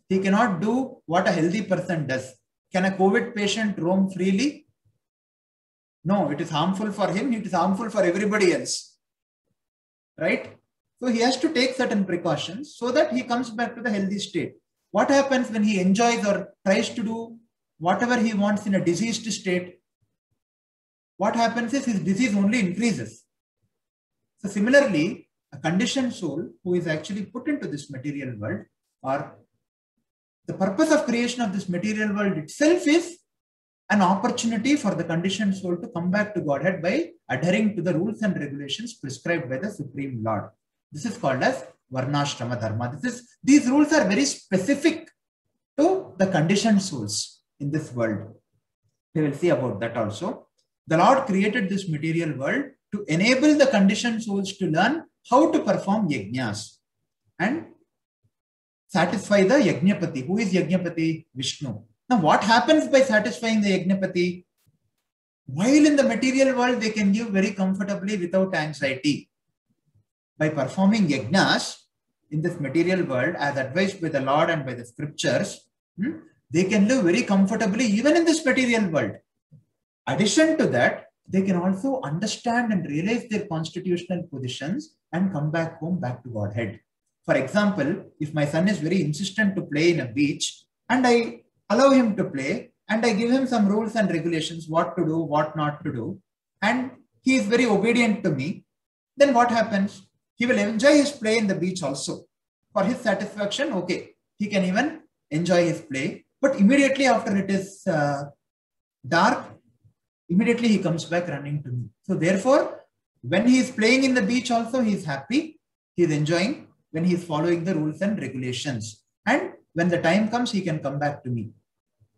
He cannot do what a healthy person does. Can a COVID patient roam freely? No, it is harmful for him. It is harmful for everybody else, right? So he has to take certain precautions so that he comes back to the healthy state. What happens when he enjoys or tries to do whatever he wants in a diseased state? What happens is his disease only increases. So similarly, a conditioned soul who is actually put into this material world, or the purpose of creation of this material world itself is an opportunity for the conditioned soul to come back to Godhead by adhering to the rules and regulations prescribed by the Supreme Lord. This is called as Varnashrama Dharma. These rules are very specific to the conditioned souls in this world. We will see about that also. The Lord created this material world to enable the conditioned souls to learn how to perform yajnas and satisfy the Yajnapati. Who is Yajnapati? Vishnu. Now, what happens by satisfying the Yajnapati? While in the material world, they can live very comfortably without anxiety. By performing yajnas in this material world, as advised by the Lord and by the scriptures, they can live very comfortably even in this material world. Addition to that, they can also understand and realize their constitutional positions and come back home, back to Godhead. For example, if my son is very insistent to play in a beach, and I allow him to play, and I give him some rules and regulations, what to do, what not to do, and he is very obedient to me, then what happens? He will enjoy his play in the beach also. For his satisfaction, okay, he can even enjoy his play. But immediately after it is dark, immediately he comes back running to me. So therefore, when he is playing in the beach also, he is happy, he is enjoying when he is following the rules and regulations. And when the time comes, he can come back to me.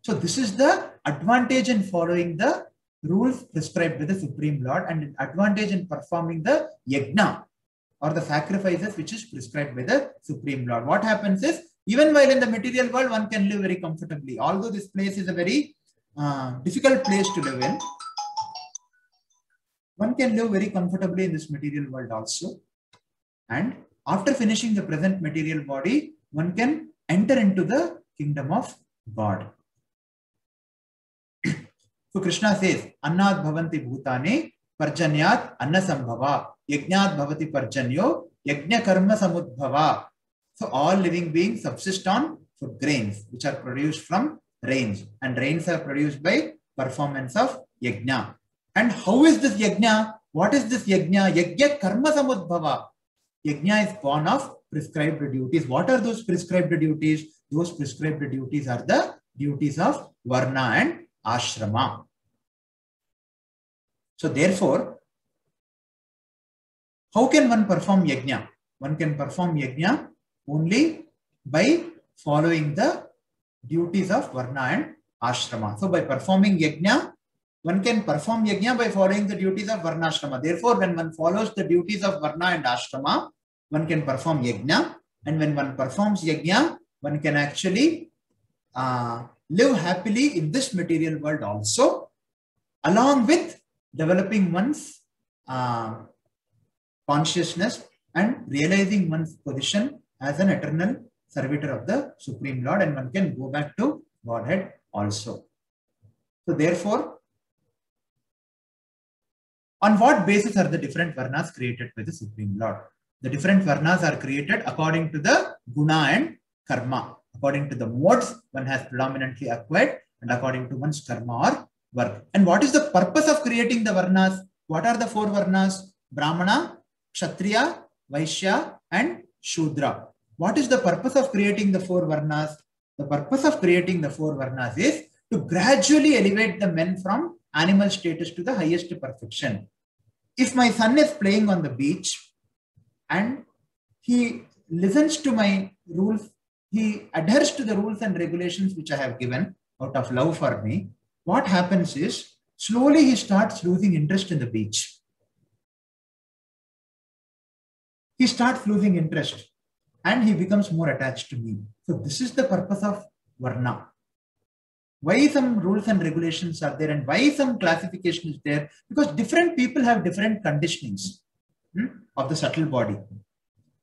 So this is the advantage in following the rules prescribed by the Supreme Lord, and advantage in performing the yajna or the sacrifices which is prescribed by the Supreme Lord. What happens is, even while in the material world, one can live very comfortably. Although this place is a very difficult place to live in, one can live very comfortably in this material world also. And after finishing the present material body, one can enter into the kingdom of God. So Krishna says, Annad bhavanti bhutane parjanyat anna sambhava yajnat bhavati parjanyo yajna karma samudbhava. So all living beings subsist on food grains which are produced from rains, and rains are produced by performance of yajna. And how is this yajna? What is this yajna? Yajna karma samudbhava. Yajna is born of prescribed duties. What are those prescribed duties? Those prescribed duties are the duties of varna and ashrama. So therefore, how can one perform yajna? One can perform yajna only by following the duties of varna and ashrama. So by performing yajna, one can perform yajna by following the duties of varna ashrama. Therefore, when one follows the duties of varna and ashrama, one can perform yajna. And when one performs yajna, one can actually live happily in this material world also, along with developing one's consciousness and realizing one's position as an eternal servitor of the Supreme Lord, and one can go back to Godhead also. So therefore, on what basis are the different varnas created by the Supreme Lord? The different varnas are created according to the guna and karma, according to the modes one has predominantly acquired, and according to one's karma or work. And what is the purpose of creating the varnas? What are the four varnas? Brahmana, Kshatriya, Vaishya, and Shudra. What is the purpose of creating the four varnas? The purpose of creating the four varnas is to gradually elevate the men from animal status to the highest perfection. If my son is playing on the beach and he listens to my rules, he adheres to the rules and regulations which I have given out of love for me, what happens is slowly he starts losing interest in the beach. He starts losing interest and he becomes more attached to me. So this is the purpose of varna. Why some rules and regulations are there and why some classification is there? Because different people have different conditionings of the subtle body.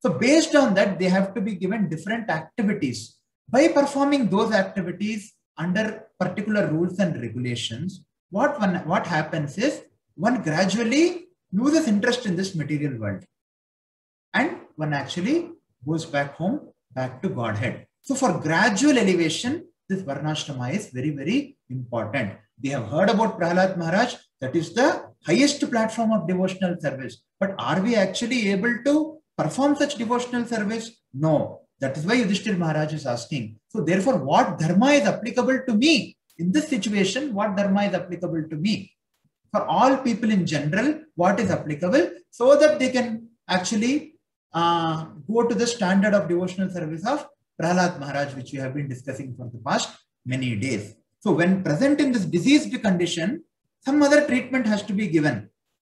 So based on that, they have to be given different activities. By performing those activities under particular rules and regulations, what happens is one gradually loses interest in this material world, and one actually goes back home, back to Godhead. So for gradual elevation, this varnashrama is very, very important. We have heard about Prahlad Maharaj, that is the highest platform of devotional service. But are we actually able to perform such devotional service? No. That is why Yudhishthira Maharaj is asking. So therefore, what dharma is applicable to me? In this situation, what dharma is applicable to me? For all people in general, what is applicable, so that they can actually go to the standard of devotional service of Prahlad Maharaj, which we have been discussing for the past many days. So when present in this diseased condition, some other treatment has to be given,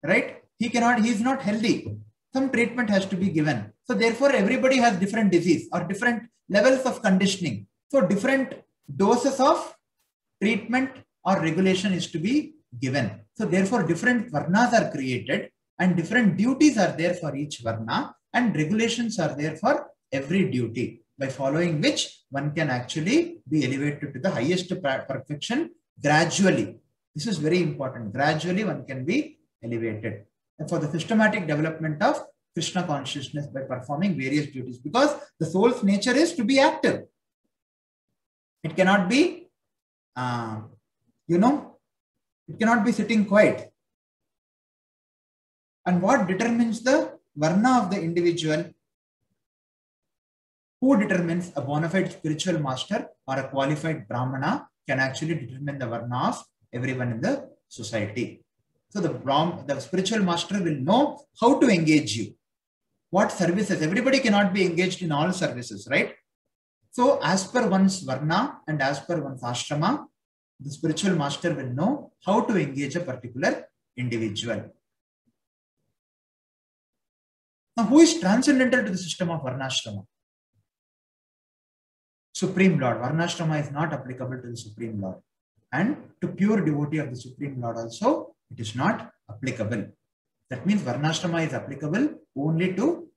right? He is not healthy. Some treatment has to be given. So therefore, everybody has different disease or different levels of conditioning. So different doses of treatment or regulation is to be given. So therefore, different varnas are created and different duties are there for each varna, and regulations are there for every duty, by following which one can actually be elevated to the highest perfection gradually. This is very important. Gradually one can be elevated. And for the systematic development of Krishna consciousness by performing various duties, because the soul's nature is to be active. It cannot be, it cannot be sitting quiet. And what determines the varna of the individual? Who determines? A bona fide spiritual master or a qualified brahmana can actually determine the varna of everyone in the society. So the spiritual master will know how to engage you. What services? Everybody cannot be engaged in all services, right? So as per one's varna and as per one's ashrama, the spiritual master will know how to engage a particular individual. Now, who is transcendental to the system of varnashrama? Supreme Lord. Varnashrama is not applicable to the Supreme Lord. And to pure devotee of the Supreme Lord also, it is not applicable. That means varnashrama is applicable only to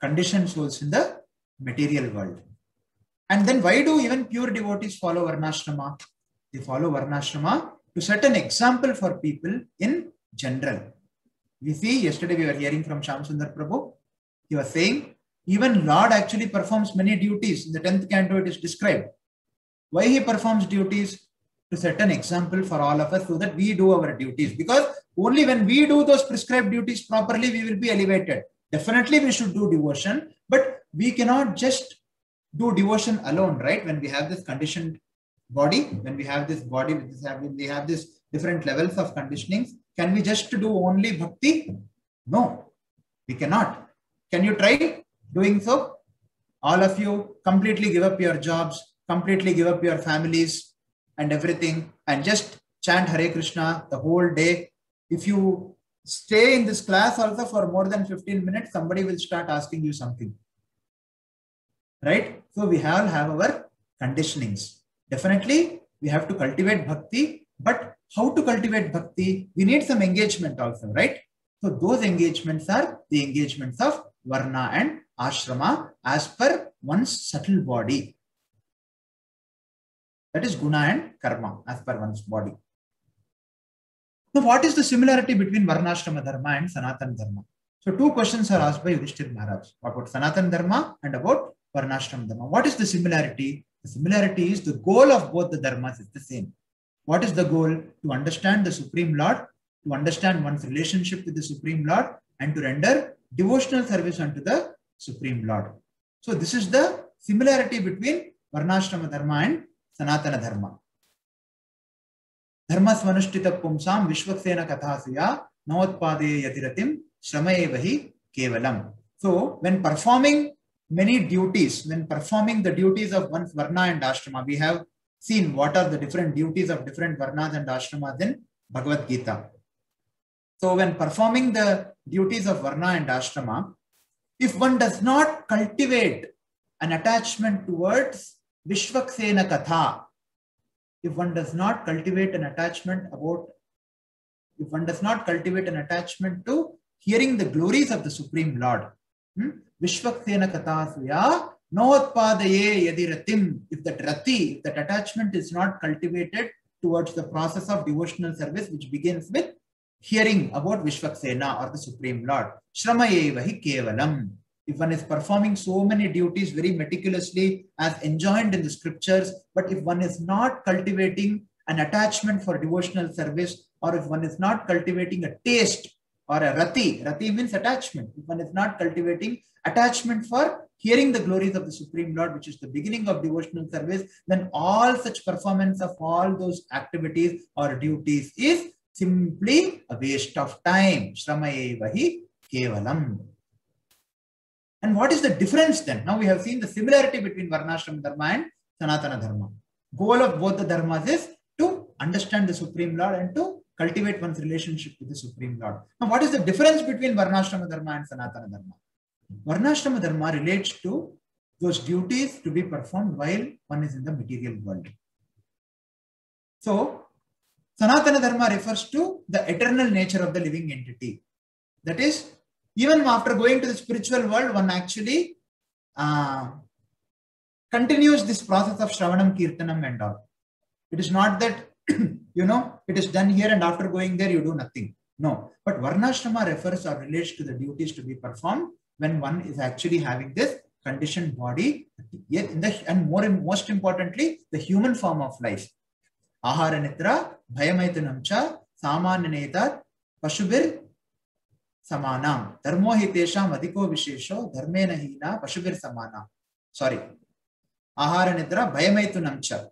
conditioned souls in the material world. And then why do even pure devotees follow varnashrama? They follow varnashrama to set an example for people in general. We see, yesterday we were hearing from Shyam Sundar Prabhu. He was saying, even Lord actually performs many duties. In the 10th canto it is described. Why he performs duties? To set an example for all of us so that we do our duties. Because only when we do those prescribed duties properly, we will be elevated. Definitely we should do devotion, but we cannot just do devotion alone, right? When we have this conditioned body, when we have this body, we have this different levels of conditionings, can we just do only bhakti? No, we cannot. Can you try doing so? All of you completely give up your jobs, completely give up your families and everything, and just chant Hare Krishna the whole day. If you stay in this class also for more than 15 minutes, somebody will start asking you something. Right? So we all have our conditionings. Definitely, we have to cultivate bhakti, but how to cultivate bhakti? We need some engagement also, right? So those engagements are the engagements of varna and ashrama as per one's subtle body. That is guna and karma as per one's body. Now, what is the similarity between varnashrama dharma and sanatana dharma? So two questions are asked by Yudhishthira Maharaj about sanatana dharma and about varnashrama dharma. What is the similarity? The similarity is the goal of both the dharmas is the same. What is the goal? To understand the Supreme Lord, to understand one's relationship with the Supreme Lord, and to render devotional service unto the Supreme Lord. So this is the similarity between varnashrama dharma and sanatana dharma. Dharma svanushtita pumsam vishvaksena kathasya navatpade yatiratim shramayevahi kevalam. So when performing many duties, when performing the duties of one's varna and ashrama, we have seen what are the different duties of different varnas and ashramas in Bhagavad Gita. So when performing the duties of varna and ashrama, if one does not cultivate an attachment towards Vishvaksena Katha, if one does not cultivate an attachment to hearing the glories of the Supreme Lord, Vishvaksena Kathasuya Navatpadaye Yadiratim, if that rati, if that attachment is not cultivated towards the process of devotional service, which begins with hearing about Vishvaksena or the Supreme Lord, Shramayevahi Kevalam. If one is performing so many duties very meticulously as enjoined in the scriptures, but if one is not cultivating an attachment for devotional service, or if one is not cultivating a taste or a rati means attachment, if one is not cultivating attachment for hearing the glories of the Supreme Lord, which is the beginning of devotional service, then all such performance of all those activities or duties is simply a waste of time. Shramayevahi kevalam. And what is the difference then? Now we have seen the similarity between varnashrama dharma and sanatana dharma. Goal of both the dharmas is to understand the Supreme Lord and to cultivate one's relationship with the Supreme Lord. Now what is the difference between varnashrama dharma and sanatana dharma? Varnashrama dharma relates to those duties to be performed while one is in the material world. So sanatana dharma refers to the eternal nature of the living entity. That is, even after going to the spiritual world, one actually continues this process of Shravanam, Kirtanam and all. It is not that, it is done here and after going there, you do nothing. No. But Varnashrama refers or relates to the duties to be performed when one is actually having this conditioned body, yet and most importantly, the human form of life. Ahara nitra, bhayamaitanamcha, samanyanetat, pashubir, Samanam. Dharmo hitesham adhiko vishesho dharmena hina pashubir samana. Sorry. Ahara nidra bhayamaitunamcha.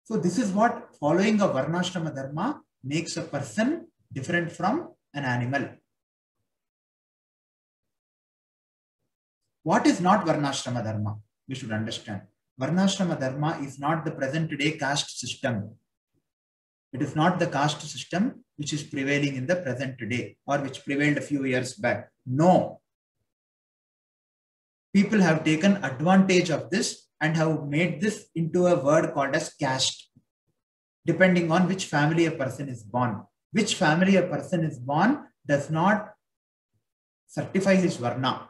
So this is what following a varnashrama dharma makes a person different from an animal. What is not Varnashrama Dharma? We should understand. Varnashrama Dharma is not the present day caste system. It is not the caste system which is prevailing in the present day or which prevailed a few years back. No. People have taken advantage of this and have made this into a word called as caste, depending on which family a person is born. Which family a person is born does not certify his Varna.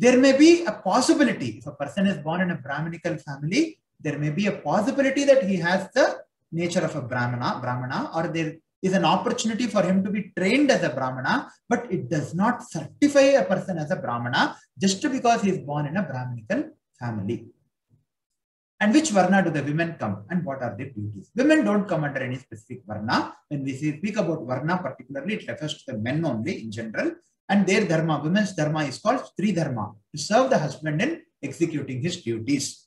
There may be a possibility, if a person is born in a Brahminical family, there may be a possibility that he has the nature of a Brahmana, or there is an opportunity for him to be trained as a Brahmana, but it does not certify a person as a Brahmana just because he is born in a Brahminical family. And which Varna do the women come and what are their duties? Women don't come under any specific Varna. When we speak about Varna particularly, it refers to the men only in general. And their dharma, women's dharma is called Stri Dharma, to serve the husband in executing his duties.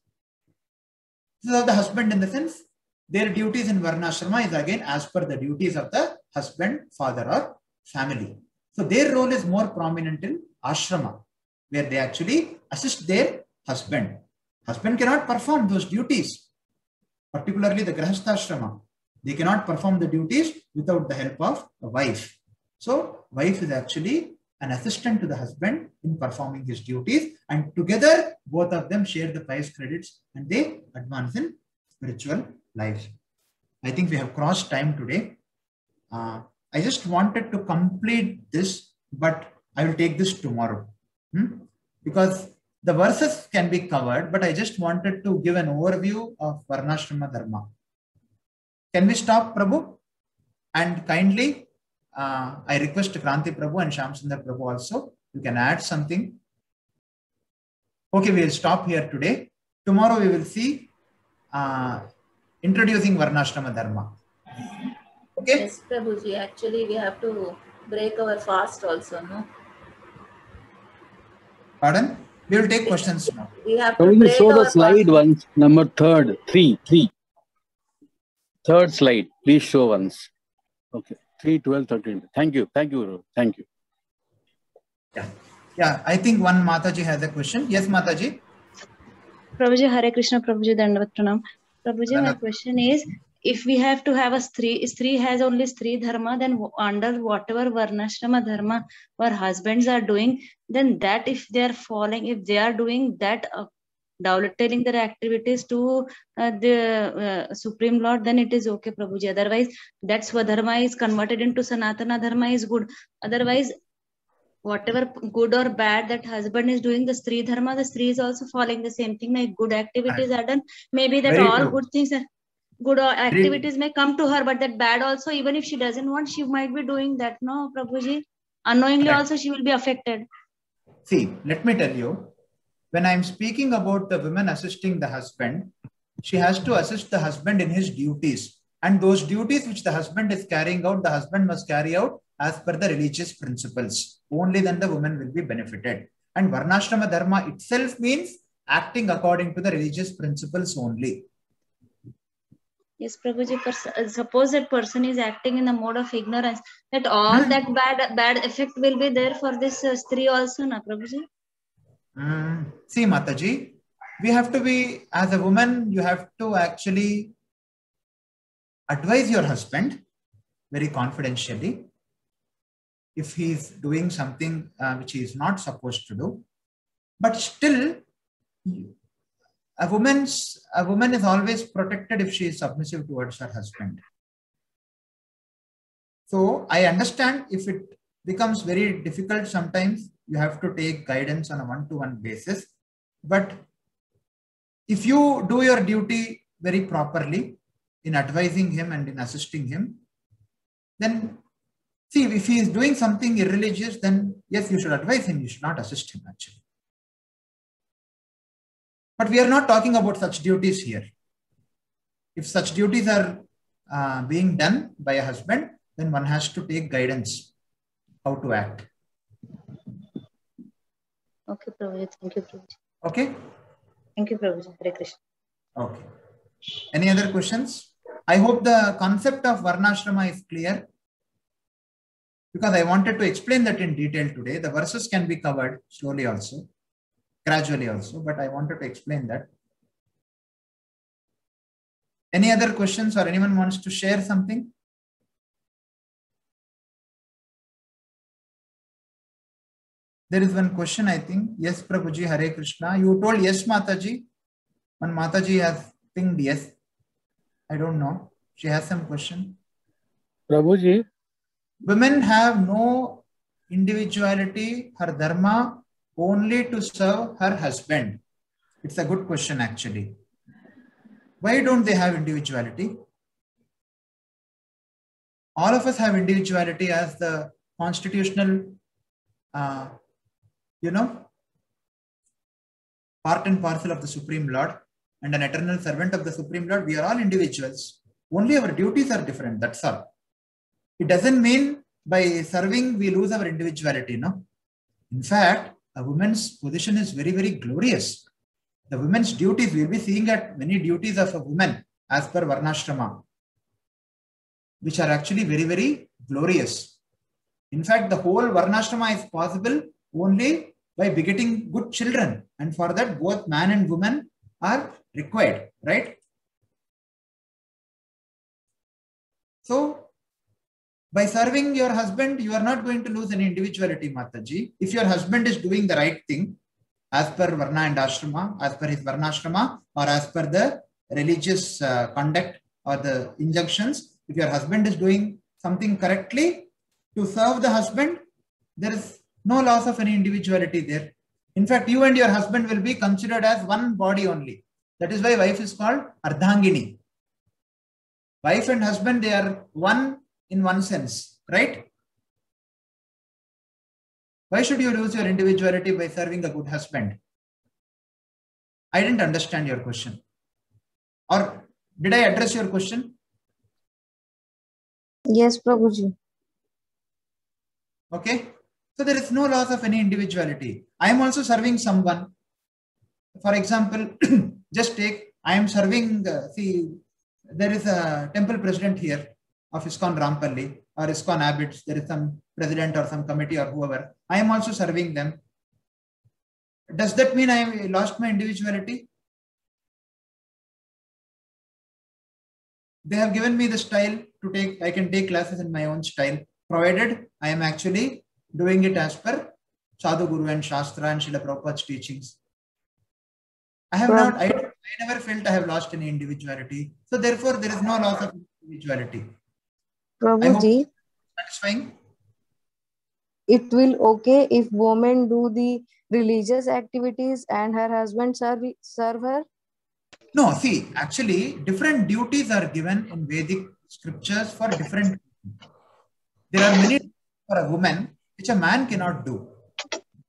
To serve the husband in the sense, their duties in Varnashrama is again as per the duties of the husband, father or family. So their role is more prominent in Ashrama, where they actually assist their husband. Husband cannot perform those duties, particularly the Grahastha-ashrama. They cannot perform the duties without the help of a wife. So wife is actually an assistant to the husband in performing his duties, and together both of them share the 5 credits and they advance in spiritual life. I think we have crossed time today. I just wanted to complete this, but I will take this tomorrow because the verses can be covered, but I just wanted to give an overview of Varnashrama Dharma. Can we stop, Prabhu? And kindly, I request Kranti Prabhu and Shamsundar Prabhu also, you can add something. Okay, we will stop here today. Tomorrow we will see introducing Varnashrama Dharma. Okay? Yes, Prabhuji. Actually, we have to break our fast also, no? Pardon? We will take questions now. We have to Prabhuji, break show the our slide fast. once. Number three. Third slide. Please show once. Okay. 3, 12, 13. Thank you. Thank you. Thank you. Yeah. I think one Mataji has a question. Yes, Mataji. Prabhuji, Hare Krishna, Prabhuji, Dandavat Pranam. Prabhuji, my question is, if we have to have a Stri has only Stri Dharma, then under whatever Varnashrama Dharma our husbands are doing, then that if they are following, if they are doing that, telling their activities to the Supreme Lord, then it is okay, Prabhuji. Otherwise, that Swadharma is converted into Sanatana Dharma is good. Otherwise, whatever good or bad that husband is doing, the Stri Dharma, the Stri is also following the same thing. Like good activities are done. Maybe that Very all true. good things are good activities may come to her, but that bad also, even if she doesn't want, she might be doing that. No, Prabhuji. Unknowingly Right. also she will be affected. See, let me tell you, when I'm speaking about the woman assisting the husband, she has to assist the husband in his duties. And those duties which the husband is carrying out, the husband must carry out as per the religious principles. Only then the woman will be benefited. And Varnashrama Dharma itself means acting according to the religious principles only. Yes, Prabhuji, suppose that person is acting in the mode of ignorance, that all that bad effect will be there for this Stri also, na Prabhuji? See, Mataji, we have to be, as a woman, you have to actually advise your husband very confidentially if he is doing something which he is not supposed to do. But still, a woman is always protected if she is submissive towards her husband. So I understand if it becomes very difficult, sometimes you have to take guidance on a one-to-one basis. But if you do your duty very properly in advising him and in assisting him, then see, if he is doing something irreligious, then yes, you should advise him. You should not assist him actually. But we are not talking about such duties here. If such duties are being done by a husband, then one has to take guidance how to act. Okay, Prabhuji. Thank you, Prabhuji. Okay? Thank you, Prabhuji. Hare Krishna. Okay. Any other questions? I hope the concept of Varnashrama is clear, because I wanted to explain that in detail today. The verses can be covered slowly also, gradually also, but I wanted to explain that. Any other questions, or anyone wants to share something? There is one question, I think. Yes, Prabhuji, Hare Krishna. You told yes, Mataji. One Mataji has pinged yes. I don't know. She has some question. Prabhuji, Women have no individuality, her dharma, only to serve her husband. It's a good question, actually. Why don't they have individuality? All of us have individuality as the constitutional, part and parcel of the Supreme Lord and an eternal servant of the Supreme Lord. We are all individuals. Only our duties are different. That's all. It doesn't mean by serving we lose our individuality, no? In fact, a woman's position is very, very glorious. The women's duties, we'll be seeing at many duties of a woman as per Varnashrama, which are actually very, very glorious. In fact, the whole Varnashrama is possible only by begetting good children. And for that, both man and woman are required, right? So, by serving your husband, you are not going to lose any individuality, Mataji. If your husband is doing the right thing, as per Varna and Ashrama, as per his Varnashrama, or as per the religious conduct or the injunctions, if your husband is doing something correctly to serve the husband, there is no loss of any individuality there. In fact, you and your husband will be considered as one body only. That is why wife is called Ardhangini. Wife and husband, they are one in one sense, right? Why should you lose your individuality by serving a good husband? I didn't understand your question. Or did I address your question? Yes, Prabhuji. Okay. So there is no loss of any individuality. I am also serving someone. For example, just take, I am serving, see, there is a temple president here of ISKCON Rampalli or ISKCON Abbots. There is some president or some committee or whoever. I am also serving them. Does that mean I lost my individuality? They have given me the style to take, I can take classes in my own style, provided I am actually doing it as per Sadhu Guru and Shastra and Srila Prabhupada's teachings. I have not, I never felt I have lost any individuality. So therefore, there is no loss of individuality. Prabhuji, satisfying? it will okay if women do the religious activities and her husband serve her? No, see, actually, different duties are given in Vedic scriptures for different. There are many for a woman which a man cannot do.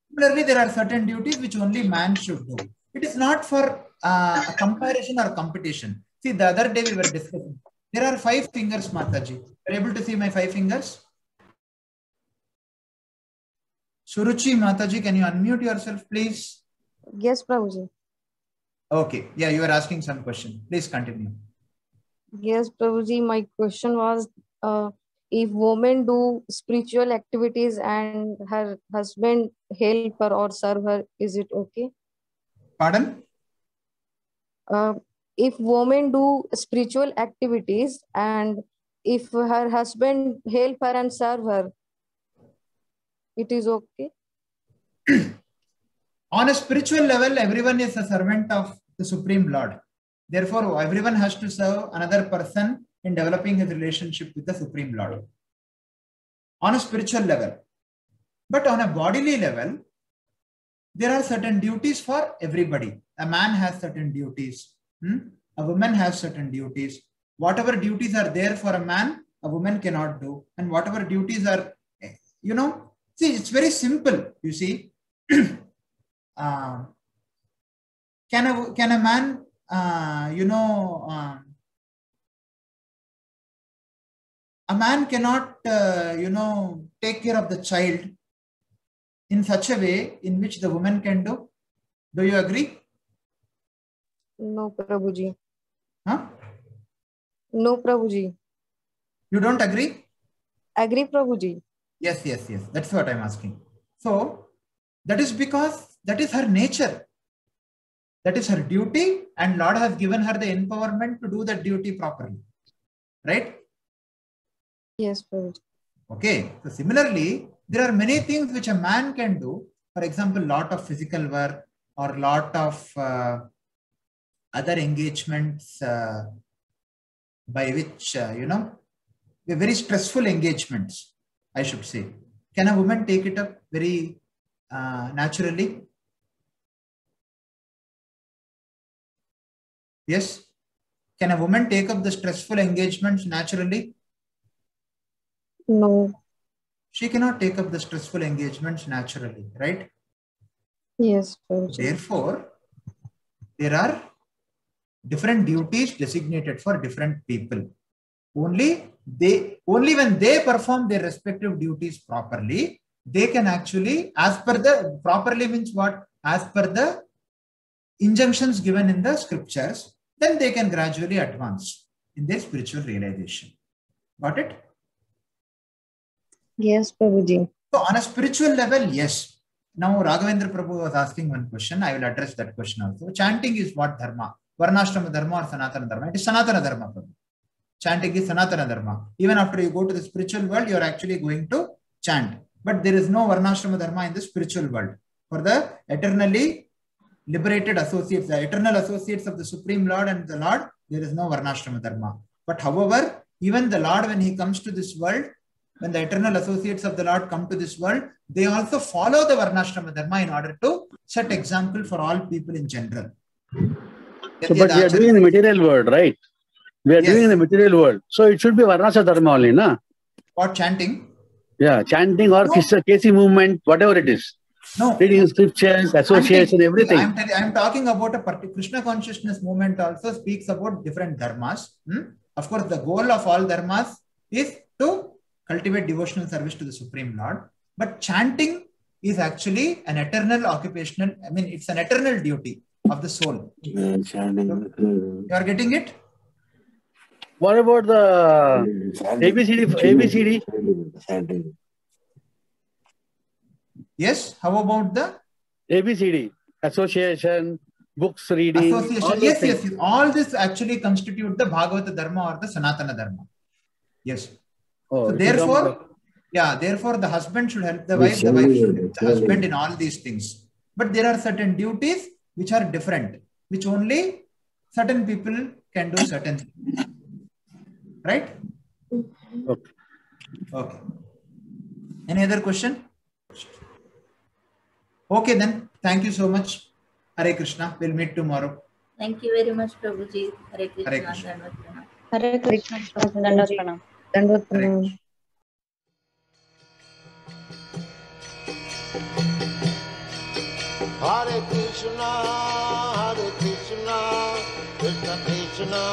Similarly, there are certain duties which only man should do. It is not for a comparison or competition. See, the other day we were discussing. There are 5 fingers, Mataji. Are you able to see my 5 fingers? Suruchi, Mataji, can you unmute yourself, please? Yes, Prabhuji. Okay. Yeah, you are asking some question. Please continue. Yes, Prabhuji, my question was, if women do spiritual activities and her husband help her or serve her, is it okay? Pardon? If women do spiritual activities and if her husband help her and serve her, it is okay? On a spiritual level, everyone is a servant of the Supreme Lord. Therefore, everyone has to serve another person in developing his relationship with the Supreme Lord. On a spiritual level. But on a bodily level, there are certain duties for everybody. A man has certain duties. A woman has certain duties. Whatever duties are there for a man, a woman cannot do. And whatever duties are, see, it's very simple, you see. Can a man, a man cannot, take care of the child in such a way in which the woman can do. Do you agree? No, Prabhuji. Huh? No, Prabhuji. You don't agree? Agree, Prabhuji. Yes. That's what I'm asking. So that is because that is her nature. That is her duty, and Lord has given her the empowerment to do that duty properly. Right? Yes, Prabhuji. Okay. So similarly, there are many things which a man can do. For example, lot of physical work or lot of other engagements by which, very stressful engagements, I should say. Can a woman take it up very naturally? Yes. Can a woman take up the stressful engagements naturally? No. She cannot take up the stressful engagements naturally, right? Yes, Prabhuji. Therefore, there are different duties designated for different people. Only when they perform their respective duties properly, they can actually, as per the, properly means what? As per the injunctions given in the scriptures, then they can gradually advance in their spiritual realization. Got it? Yes, Prabhuji. So on a spiritual level, yes. Now Raghavendra Prabhu was asking one question. I will address that question also. Chanting is what dharma? Varnashrama dharma or Sanatana dharma? It is Sanatana dharma, Prabhu. Chanting is Sanatana dharma. Even after you go to the spiritual world, you are actually going to chant. But there is no Varnashrama dharma in the spiritual world. For the eternally liberated associates, the eternal associates of the Supreme Lord and the Lord, there is no Varnashrama dharma. But however, even the Lord, when he comes to this world, when the eternal associates of the Lord come to this world, they also follow the Varnashrama dharma in order to set example for all people in general. So, but we are doing in the material world, right? We are doing in the material world. So it should be Varnashrama dharma only, na? What, chanting? Yeah, chanting or KC movement, whatever it is. No. Reading scriptures, association, everything. I'm talking about a particular Krishna consciousness movement also speaks about different dharmas. Of course, the goal of all dharmas is to cultivate devotional service to the Supreme Lord. But chanting is actually an eternal occupational, it's an eternal duty of the soul. You are getting it? What about the ABCD? Yes. How about the ABCD? Association, books reading. Association. Yes. All this actually constitute the Bhagavata Dharma or the Sanatana Dharma. Yes. Oh, so therefore the husband should help the wife should help the husband in all these things. But there are certain duties which are different, which only certain people can do certain things. Right? Okay. Any other question? Okay then. Thank you so much. Hare Krishna. We'll meet tomorrow. Thank you very much, Prabhuji. Hare Krishna. Hare Krishna. Hare Krishna. Dandavat pranam. Dandavat pranam. Hare Krishna, Krishna Krishna,